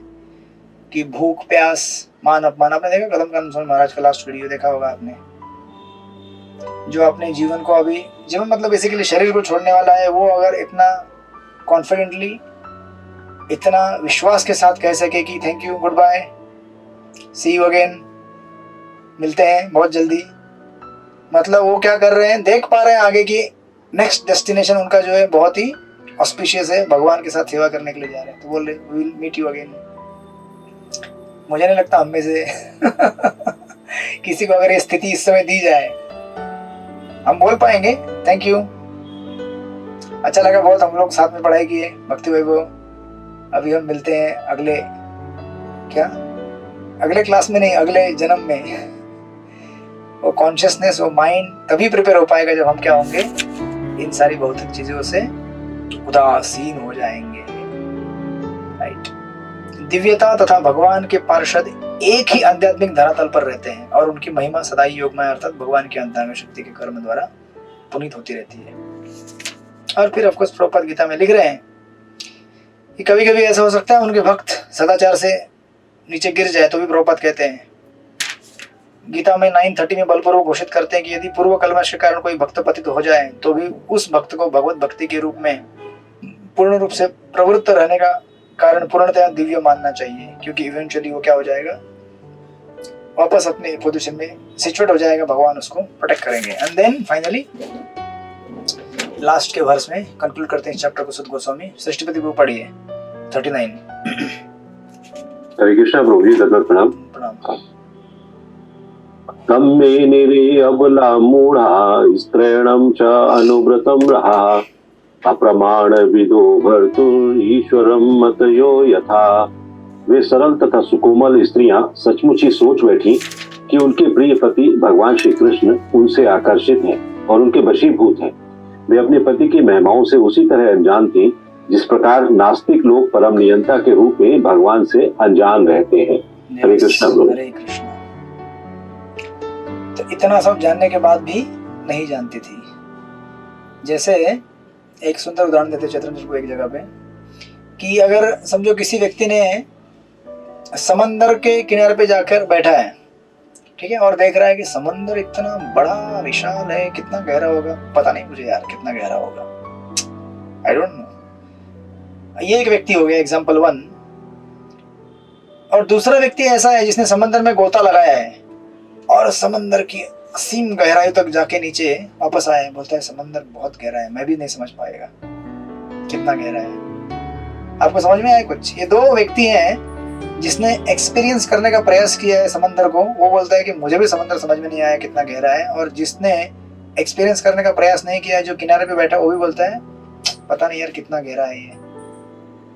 कि भूख, प्यास, मान, अपमान। आपने देखा कदम कानन स्वामी महाराज का लास्ट वीडियो देखा होगा आपने, जो अपने जीवन को अभी, जीवन मतलब बेसिकली शरीर को छोड़ने वाला है, वो अगर इतना कॉन्फिडेंटली, इतना विश्वास के साथ कह सके कि thank you, goodbye, see you again, मिलते हैं बहुत जल्दी, मतलब वो क्या कर रहे हैं, देख पा रहे हैं आगे की नेक्स्ट डेस्टिनेशन उनका जो है बहुत ही ऑस्पिशियस है, भगवान के साथ सेवा करने के लिए जा रहे हैं। तो बोल रहे we will meet you again. मुझे नहीं लगता हम में से किसी को अगर ये स्थिति इस समय दी जाए हम बोल पाएंगे थैंक यू, अच्छा लगा बहुत, हम लोग साथ में पढ़ाई किए भक्ति वैभव। अभी हम मिलते हैं अगले क्लास में नहीं, अगले जन्म में। वो कॉन्शियसनेस, वो माइंड तभी प्रिपेयर हो पाएगा जब हम क्या होंगे, इन सारी भौतिक चीजों से उदासीन हो जाएंगे। राइट। दिव्यता तथा भगवान के पार्षद एक ही आध्यात्मिक धरातल पर रहते हैं और उनकी महिमा सदा ही योगमय अर्थात भगवान की अंतरंग शक्ति के कर्म द्वारा पुनीत होती रहती है। और फिर ऑफ कोर्स प्रभुपाद गीता में लिख रहे हैं कि कभी कभी ऐसा हो सकता है उनके भक्त सदाचार से नीचे गिर जाए तो भी प्रभुपाद कहते हैं, गीता में 9:30 में बलपूर्वक घोषित करते हैं कि यदि पूर्व कल्मश के कारण कोई भक्त पतित हो जाए तो भी उस भक्त को भगवत भक्ति के रूप में पूर्ण रूप से प्रवृत्त रहने का कारण पूर्णतया दिव्य मानना चाहिए, क्योंकि इवेंचुअली वो क्या हो जाएगा, वापस अपने पोजीशन में सिचुएट हो जाएगा, भगवान उसको प्रोटेक्ट करेंगे। एंड देन फाइनली लास्ट के वर्स में कंक्लूड करते हैं चैप्टर को सुध गोस्वामी। सृष्टिपति को पढ़िए 39। हरे कृष्णा प्रभु जी, दत्त प्रणाम। प्रणाम। तम मे निरे अबला मूढ़ा स्त्रैणम च अनुव्रतम रहा अप्रमाण विदो भर्तुर ईश्वरम मतयो यथा। वे सरल तथा सुकोमल स्त्रियां सचमुच ही सोच बैठी कि उनके प्रिय पति भगवान श्री कृष्ण उनसे आकर्षित हैं और उनके वशीभूत हैं। वे अपने पति की महिमाओं से उसी तरह अनजान थी जिस प्रकार नास्तिक लोग परम नियंता के रूप में भगवान से अनजान रहते हैं। हरे कृष्णा प्रभु। हरे कृष्णा। तो इतना सब जानने के बाद भी नहीं जानती थी। जैसे एक सुंदर उदाहरण देते चैतन्य को एक जगह पे कि अगर समझो किसी व्यक्ति ने समंदर के किनारे पे जाकर बैठा है, ठीक है, और देख रहा है कि समंदर इतना बड़ा विशाल है, कितना गहरा होगा पता नहीं मुझे यार कितना गहरा होगा, आई डोंट नो। ये एक व्यक्ति हो गया एग्जांपल 1। और दूसरा व्यक्ति ऐसा है जिसने समंदर में गोता लगाया है और समंदर की असीम गहराई तक जाके नीचे वापस आया है, बोलता है समंदर बहुत गहरा है, मैं भी नहीं समझ पाएगा कितना गहरा है। आपको समझ में आया कुछ? ये दो व्यक्ति हैं जिसने एक्सपीरियंस करने का प्रयास किया है समंदर को, वो बोलता है कि मुझे भी समंदर समझ में नहीं आया कितना गहरा है, और जिसने एक्सपीरियंस करने का प्रयास नहीं किया है, जो किनारे पे बैठा, वो भी बोलता है पता नहीं यार कितना गहरा है ये।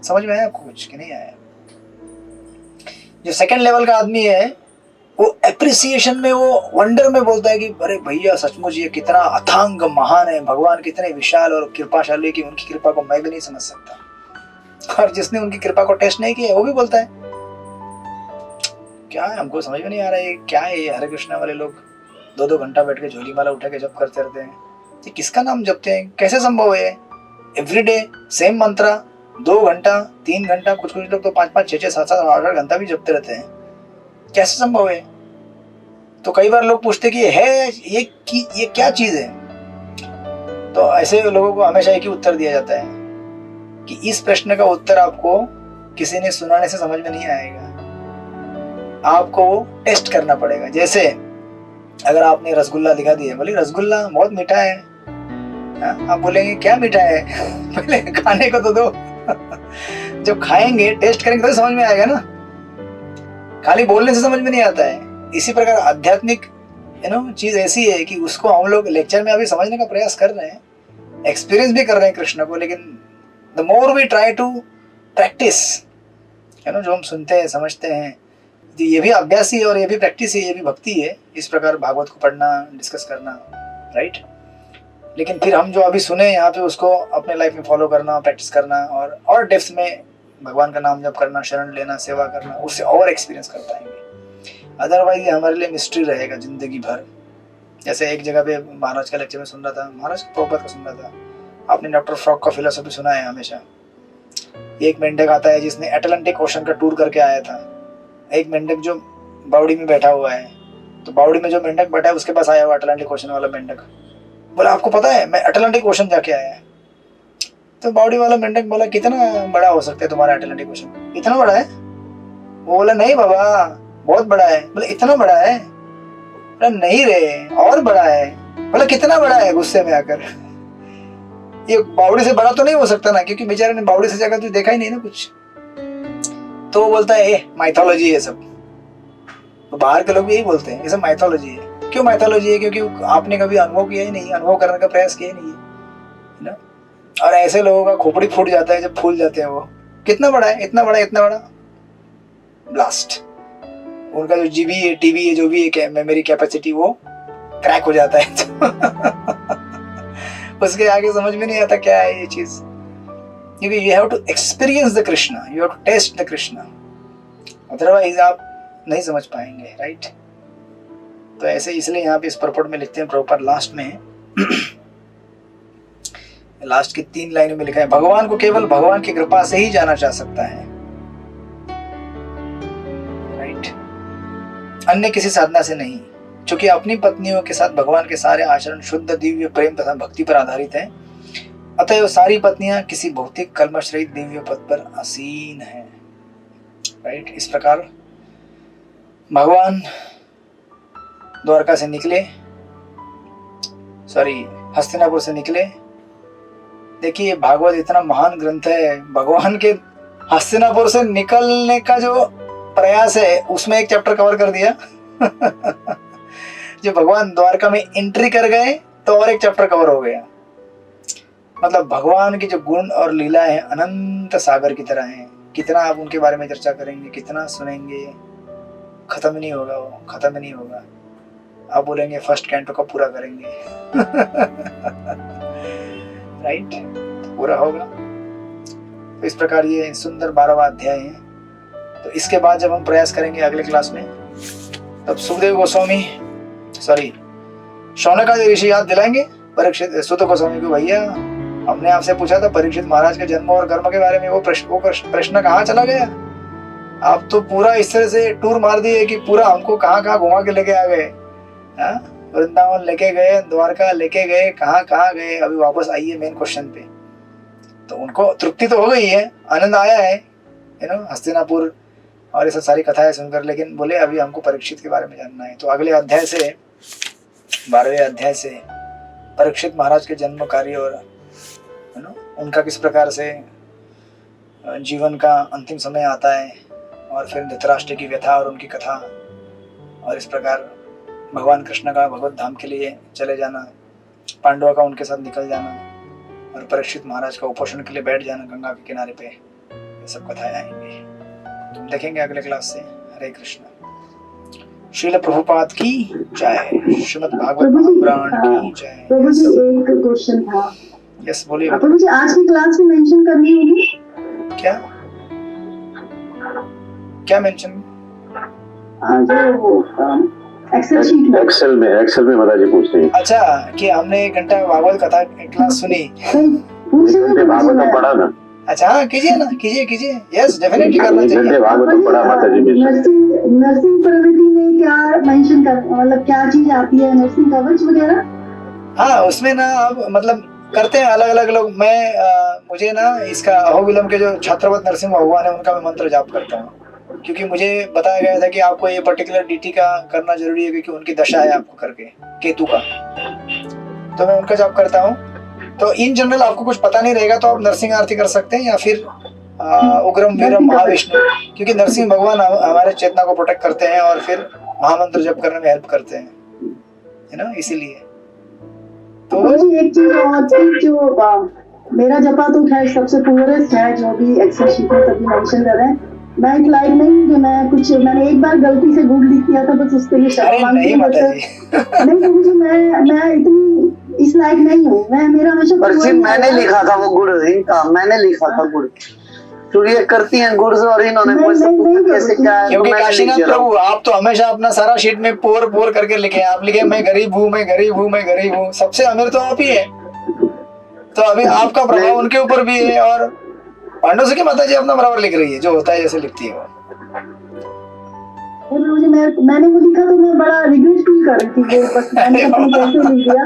समझ में आया आपको कुछ कि नहीं आया? जो सेकंड लेवल का आदमी है वो एप्रिसिएशन में, वो वंडर में बोलता है कि अरे भैया सचमुच ये कितना अथांग महान है, भगवान कितने विशाल और कृपाशाली कि उनकी कृपा को मैं भी नहीं समझ सकता। और जिसने उनकी कृपा को टेस्ट नहीं किया वो भी बोलता है क्या है, हमको समझ में नहीं आ रहा है क्या है ये हरे कृष्णा वाले लोग 2-2 घंटा बैठ के झोली माला उठा के जप करते रहते हैं, ये किसका नाम जपते हैं, कैसे संभव है? एवरीडे सेम मंत्रा 2 घंटा 3 घंटा, कुछ लोग तो 5-5, 6-6, 7-7, 8-8 घंटा भी जपते रहते हैं, कैसे संभव है? तो कई बार लोग पूछते कि ये क्या चीज है? तो ऐसे लोगों को हमेशा एक ही उत्तर दिया जाता है कि इस प्रश्न का उत्तर आपको किसी ने सुनाने से समझ में नहीं आएगा, आपको टेस्ट करना पड़ेगा। जैसे अगर आपने रसगुल्ला दिखा दिया, बोले रसगुल्ला बहुत मीठा है, आप बोलेंगे क्या मीठा है? पहले खाने को तो दो। जब खाएंगे टेस्ट करेंगे तो समझ में आएगा ना, खाली बोलने से समझ में नहीं आता है। इसी प्रकार आध्यात्मिक चीज ऐसी है कि उसको हम लोग लेक्चर में अभी समझने का प्रयास कर रहे हैं, एक्सपीरियंस भी कर रहे हैं कृष्ण को, लेकिन the more we try to practice, जो हम सुनते हैं समझते हैं, ये भी अभ्यास ही है और ये भी प्रैक्टिस है, ये भी भक्ति है, इस प्रकार भागवत को पढ़ना, डिस्कस करना, राइट। लेकिन फिर हम जो अभी सुने यहाँ पे उसको अपने लाइफ में फॉलो करना, प्रैक्टिस करना और डेप्थ में भगवान का नाम जप करना, शरण लेना, सेवा करना, उससे और एक्सपीरियंस कर पाएंगे। अदरवाइज ये हमारे लिए मिस्ट्री रहेगा जिंदगी भर। जैसे एक जगह पे महाराज का लेक्चर में सुन रहा था, महाराज प्रभुपाद का सुन रहा था, आपने डॉक्टर फ्रॉक का फिलोसफी सुना है हमेशा। एक मेंढक आता है जिसने अटलांटिक ओशन का टूर करके आया था, एक मेंढक जो बावड़ी में बैठा हुआ है, तो बावड़ी में जो मेंढक बैठा है उसके पास आया हुआ अटलांटिक ओशन वाला मेंढक, बोला आपको पता है मैं अटलांटिक ओशन जाके आया है। तो बावड़ी वाला मेंढक बोला कितना बड़ा हो सकता है तुम्हारा अटलांटिक ओशन, इतना बड़ा है? वो बोला नहीं बाबा बहुत बड़ा है। बोले इतना बड़ा है? बोला नहीं रे और बड़ा है। बोला कितना बड़ा है, गुस्से में आकर। ये बावड़ी से बड़ा तो नहीं हो सकता ना, क्योंकि बेचारे ने बावड़ी से जाकर तो देखा ही नहीं ना कुछ। तो वो बोलता है माइथोलॉजी है सब। तो बाहर के लोग भी यही बोलते हैं, ये सब माइथोलॉजी है। क्यों माइथोलॉजी है? क्योंकि आपने कभी अनुभव किया ही नहीं, अनुभव करने का प्रयास किया ही नहीं है ना। और ऐसे लोगों का खोपड़ी फूट जाता है जब फूल जाते हैं। वो कितना बड़ा है, इतना बड़ा, इतना बड़ा, ब्लास्ट। उनका जो जीबी है, टीवी है, जो भी है मेमोरी कैपेसिटी, वो क्रैक हो जाता है। तो उसके आगे समझ में नहीं आता क्या है ये चीज। क्योंकि you have to experience the Krishna, you have to taste the Krishna, otherwise आप नहीं समझ पाएंगे, राइट। तो ऐसे इसलिए यहाँ पे इस परपट में लिखते हैं प्रभुपाद लास्ट में, लास्ट की 3 लाइनों में लिखा है, भगवान को केवल भगवान की कृपा से ही जाना जा सकता है, राइट, अन्य किसी साधना से नहीं। क्योंकि अपनी पत्नियों के साथ भगवान के सारे आचरण शुद्ध दिव्य प्रेम तथा भक्ति पर आधारित हैं, अतः सारी पत्नियां किसी भौतिक कल्मश रहित दिव्य पद पर आसीन हैं, राइट। इस प्रकार भगवान द्वारका से निकले, हस्तिनापुर से निकले। देखिए भागवत इतना महान ग्रंथ है, भगवान के हस्तिनापुर से निकलने का जो प्रयास है उसमें एक चैप्टर कवर कर दिया। जो भगवान द्वारका में एंट्री कर गए तो और एक चैप्टर कवर हो गया। मतलब भगवान की जो गुण और लीला है अनंत सागर की तरह है। कितना आप उनके बारे में चर्चा करेंगे, कितना सुनेंगे, खत्म नहीं होगा, वो खत्म नहीं होगा। आप बोलेंगे फर्स्ट कैंटो का पूरा करेंगे। राइट, पूरा होगा। तो इस प्रकार ये सुंदर 12वां अध्याय है। तो इसके बाद जब हम प्रयास करेंगे अगले क्लास में, तब सुखदेव गोस्वामी शौनकादि ऋषि याद दिलाएंगे परीक्षित सुत गोस्वामी को, भैया हमने आपसे पूछा था परीक्षित महाराज के जन्म और कर्म के बारे में, वो प्रश्न कहाँ चला गया? आप तो पूरा इस तरह से टूर मार दिए कि पूरा हमको कहाँ कहाँ घुमा के लेके आ गए। वृंदावन लेके गए, द्वारका लेके गए, कहाँ कहाँ गए। अभी वापस आइए मेन क्वेश्चन पे। तो उनको तृप्ति तो हो गई है, आनंद आया है, हस्तिनापुर और ये सब सारी कथाएं सुनकर, लेकिन बोले अभी हमको परीक्षित के बारे में जानना है। तो अगले अध्याय से 12वें अध्याय से परीक्षित महाराज के जन्म कार्य और उनका किस प्रकार से जीवन का अंतिम समय आता है, और फिर धृतराष्ट्र की व्यथा और उनकी कथा, और इस प्रकार भगवान कृष्ण का भगवत धाम के लिए चले जाना, पांडवों का उनके साथ निकल जाना, और परीक्षित महाराज का उपोषण के लिए बैठ जाना गंगा के किनारे पे, ये सब कथाएं आएंगी। तुम देखेंगे अगले क्लास से। हरे कृष्ण। श्रील प्रभुपाद की जय, श्रीमद् भागवत महापुराण की जय। प्रभु जी एक क्वेश्चन था। यस बोलिए। प्रभु जी आज की क्लास में मेंशन करनी होगी क्या? क्या मेंशन? जो एक्सेल में माता जी पूछते हैं। अच्छा, कि हमने 1 घंटा भागवत कथा क्लास सुनी, भागवत तो पढ़ा ना। अच्छा हाँ, कीजिए ना, कीजिए। यस डेफिनेटली करना चाहिए। भागवत तो पढ़ा माता जी। नर्सिंग प्रवृत्ति में क्या मेंशन कर, मतलब क्या चीज आती है, नर्सिंग कवच वगैरह? हाँ, उसमें ना अब मतलब करते हैं अलग अलग लोग। मैं मुझे ना इसका अहोबिलम के जो छात्रवत नरसिंह भगवान है उनका मैं मंत्र जाप करता हूँ, क्योंकि मुझे बताया गया था कि आपको ये पर्टिकुलर डीटी का करना जरूरी है, क्योंकि उनकी दशा है आपको करके केतु का। तो मैं उनका जाप करता हूँ। तो इन जनरल आपको कुछ पता नहीं रहेगा तो आप नरसिंह आरती कर सकते हैं, या फिर उग्रम वीरम महाविष्णु, क्योंकि नरसिंह भगवान हमारे चेतना को प्रोटेक्ट करते हैं और फिर महामंत्र जप करने में हेल्प करते हैं, है ना, इसीलिए। तो एक चीज और थी, जो मेरा जपा तो खैर सबसे पुअरेस्ट है, जो भी एक्सेल शीट में सभी मेंशन कर रहे हैं। मैं एक लाइक नहीं कि मैंने एक बार गलती से गुड लिख दिया था, बस उसके लिए क्षमा मांगती हूँ। नहीं मुझे मैं इतनी इस लायक नहीं हूँ। मेरा हमेशा मैंने लिखा था वो गुड़, मैंने लिखा था गुड़, तो ये करती हैं गुड़, और इन्होंने कैसे क्या है। क्योंकि काशीनाथ प्रभु आप तो हमेशा अपना सारा शीट में पोर करके लिखे। आप लिखे मैं गरीब हूँ, सबसे अमीर तो आप ही है। तो अभी आपका प्रभाव उनके ऊपर भी है, और पांडव से की माता जी अपना बराबर लिख रही है, जो होता है जैसे लिखती है वो। मैंने वो लिखा तो मैं बड़ा रिग्रेट फील कर रही थी, बस मैंने कैसे लिख दिया,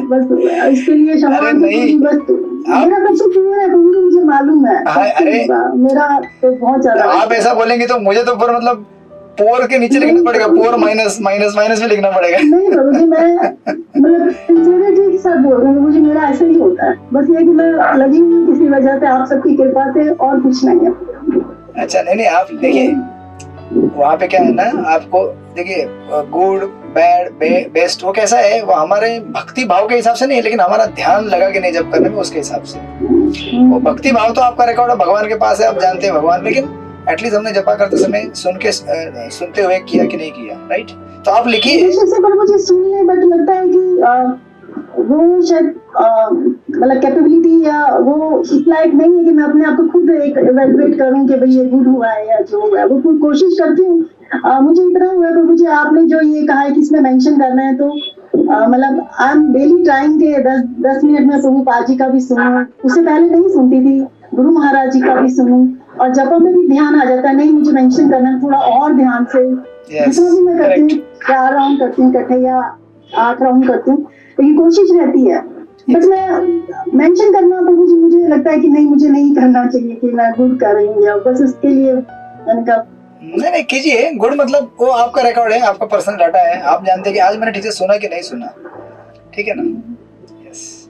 बस इसके लिए क्षमा। बस मेरा सबसे प्योर है, मुझे मालूम है। अरे मेरा तो बहुत ज्यादा। आप ऐसा बोलेंगे तो मुझे तो पर मतलब पोर के नीचे लिखना पड़ेगा, पोर माइनस माइनस माइनस में लिखना पड़ेगा। नहीं प्रभु जी, मैं मतलब सिंसियरिटी के साथ बोल रही हूँ प्रभु जी, मेरा ऐसा ही होता है। बस ये कि मैं लगी हुई हूँ किसी वजह से, आप सबकी कृपा से, और कुछ नहीं है। अच्छा नहीं, आप देखिए वहाँ पे क्या है ना, आपको देखिए गुड बैड बेस्ट वो कैसा है, वो हमारे भक्ति भाव के हिसाब से नहीं है, लेकिन हमारा ध्यान लगा के नहीं जब करने में उसके हिसाब से। वो भक्ति भाव तो आपका रिकॉर्ड है भगवान के पास है, आप जानते हैं भगवान, लेकिन एटलीस्ट हमने जपा करते समय सुनते हुए किया कि नहीं किया, राइट? तो आप लिखिए। मुझे सुनने बट लगता है कि वो शायद मतलब कैपेबिलिटी या वो इस लायक नहीं है कि मैं अपने आप को खुद एक इवैल्यूएट करूं कि भाई ये गुड हुआ है या जो हुआ है। वो खुद कोशिश करती हूँ। मुझे इतना हुआ तो मुझे आपने जो ये कहा है कि इसमें मेंशन करना है, तो मतलब आई एम डेली ट्राइंग के 10 मिनट में प्रभु पाद जी का भी सुनूं। उससे पहले नहीं सुनती थी, गुरु महाराज जी का भी सुनूं, और जपा में भी ध्यान आ जाता है, नहीं मुझे मेंशन करना है, थोड़ा और ध्यान से जितना भी मैं करती हूँ, 4 राउंड करती हूँ इकट्ठे या 8 राउंड करती हूँ, लेकिन कोशिश रहती है। बस मैं मेंशन करना तो मुझे लगता है कि नहीं, मुझे नहीं करना चाहिए कि मैं गुड कर रही हूँ, बस उसके लिए मैंने कहा नहीं कीजिए। गुड मतलब वो आपका रिकॉर्ड है, आपका पर्सनल डाटा है, आप जानते हैं कि आज मैंने ठीक से सुना कि नहीं सुना, ठीक है ना? यस।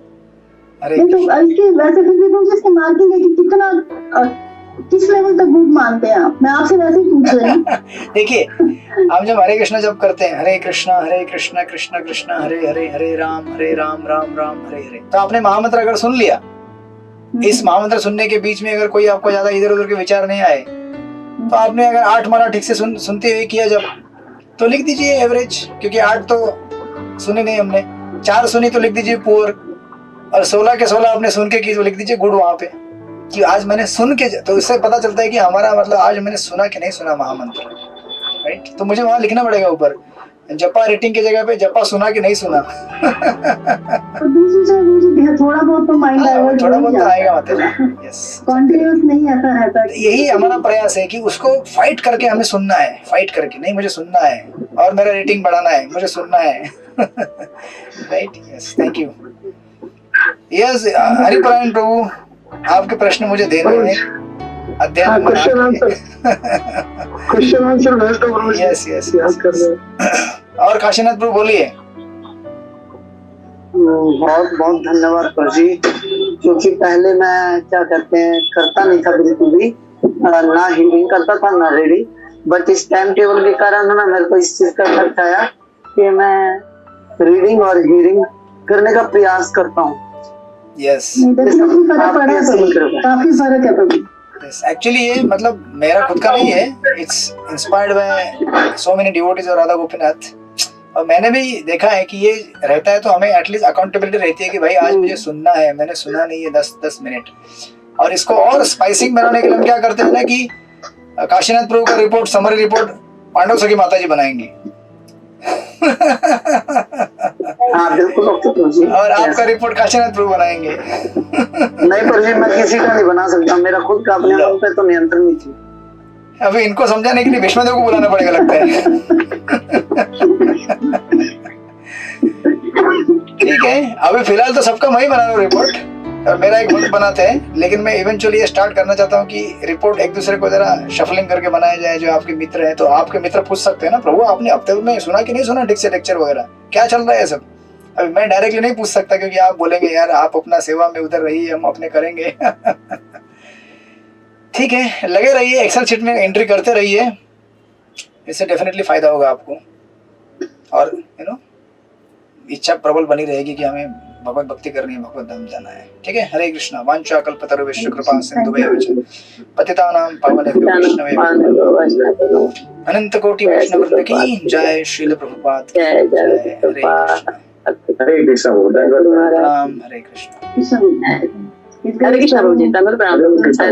अरे नहीं तो इसकी वैसे फिर भी मुझे इसकी मार्किंग है कि कितना किस लेवल तक गुड मानते हैं आप। मैं आपसे वैसे ही पूछ रही हूँ। देखिए हम जब हरे कृष्णा जब करते हैं, हरे कृष्णा कृष्णा कृष्णा हरे हरे, हरे राम राम राम हरे हरे, तो आपने महामंत्र अगर सुन लिया, इस महामंत्र सुनने के बीच में अगर कोई आपको ज्यादा इधर उधर के विचार नहीं आए, तो आपने अगर 8 माला ठीक से सुनते हुए किया जब, तो लिख दीजिए एवरेज, क्योंकि 8 तो सुने नहीं हमने, 4 सुनी तो लिख दीजिए पुअर, और 16 के 16 आपने सुन के की तो लिख दीजिए गुड वहां पे, कि आज मैंने सुन के, तो इससे पता चलता है कि हमारा मतलब आज मैंने सुना कि नहीं सुना महामंत्र, राइट? तो मुझे वहां लिखना पड़ेगा ऊपर, जपा रेटिंग की जगह पे जपा सुना कि नहीं सुना। तो दूसरी चीज मुझे थोड़ा बहुत तो माइंड डाइवर्ट थोड़ा बहुत तो आएगा मतलब, यस, कॉन्टिन्यूअस नहीं ऐसा रहता। यही हमारा प्रयास है कि उसको फाइट करके हमें सुनना है, फाइट करके नहीं, मुझे सुनना है और मेरा रेटिंग बढ़ाना है, मुझे सुनना है। Right, yes, thank you. Yes, Hariparayan प्रभु, आपके प्रश्न मुझे दे रहे हैं, अध्ययन क्वेश्चन आंसर भेज दो प्रभु जी। यस यस याद कर रहे। और काशीनाथ प्रभु बोलिए। बहुत बहुत धन्यवाद प्रभु जी, क्योंकि पहले मैं क्या कहते हैं करता नहीं था बिल्कुल भी, ना हीरिंग करता था ना रीडिंग, बट इस टाइम टेबल के कारण ना मेरे को इस चीज का फर्क आया कि मैं रीडिंग और हीरिंग करने का प्रयास करता हूँ। यस, काफी फर्क है प्रभु। एक्चुअली ये मतलब मेरा खुद का नहीं है, it's inspired by so many devotees और राधा गोपीनाथ, और मैंने भी देखा है कि ये रहता है तो हमें एटलीस्ट अकाउंटेबिलिटी रहती है कि भाई आज मुझे सुनना है, मैंने सुना नहीं है 10 मिनट। और इसको और स्पाइसिंग बनाने के लिए हम क्या करते हैं ना कि काशीनाथ प्रभु का रिपोर्ट, समरी रिपोर्ट पांडव सखी माता जी बनाएंगी। हाँ बिल्कुल और आपका रिपोर्ट काशीनाथ प्रभु बनाएंगे। नहीं पर जी मैं किसी का नहीं बना सकता, मेरा खुद का अपने मन पे तो नियंत्रण नहीं थी। अभी इनको समझाने के लिए भीष्मदेव को बुलाना पड़ेगा लगता है। ठीक है, अभी फिलहाल तो सबका मैं ही बना रहा हूँ रिपोर्ट, और मेरा एक ग्रुप बनाते हैं, लेकिन मैं इवेंचुअली ये स्टार्ट करना चाहता हूँ कि रिपोर्ट एक दूसरे को जरा शफलिंग करके बनाया जाए। जो आपके मित्र हैं तो आपके मित्र पूछ सकते हैं ना, प्रभु आपने हफ्ते में सुना कि नहीं सुना ठीक से लेक्चर वगैरह, क्या चल रहा है सब। अभी मैं डायरेक्टली नहीं पूछ सकता क्योंकि आप बोलेंगे यार आप अपना सेवा में उधर रहिए, हम अपने करेंगे। ठीक है, लगे रहिए, एक्सेल शीट में एंट्री करते रहिए, इससे डेफिनेटली फायदा होगा आपको, और यू नो इच्छा प्रबल बनी रहेगी कि हमें भगवत भक्ति करनी है, भगवत धाम जाना है। ठीक है, हरे कृष्णा। वांछा कल्पतरुभ्यश्च कृपा सिंधुभ्यः च पतितानां पावनेभ्यो वैष्णवेभ्यो अनंत कोटि वैष्णव वृंद की जय। श्रील प्रभुपाद की जय। हरे कृष्णा। हरे कृष्ण। प्रणाम। हरे कृष्ण। हरे कृष्ण प्रभु जी, धन्यवाद।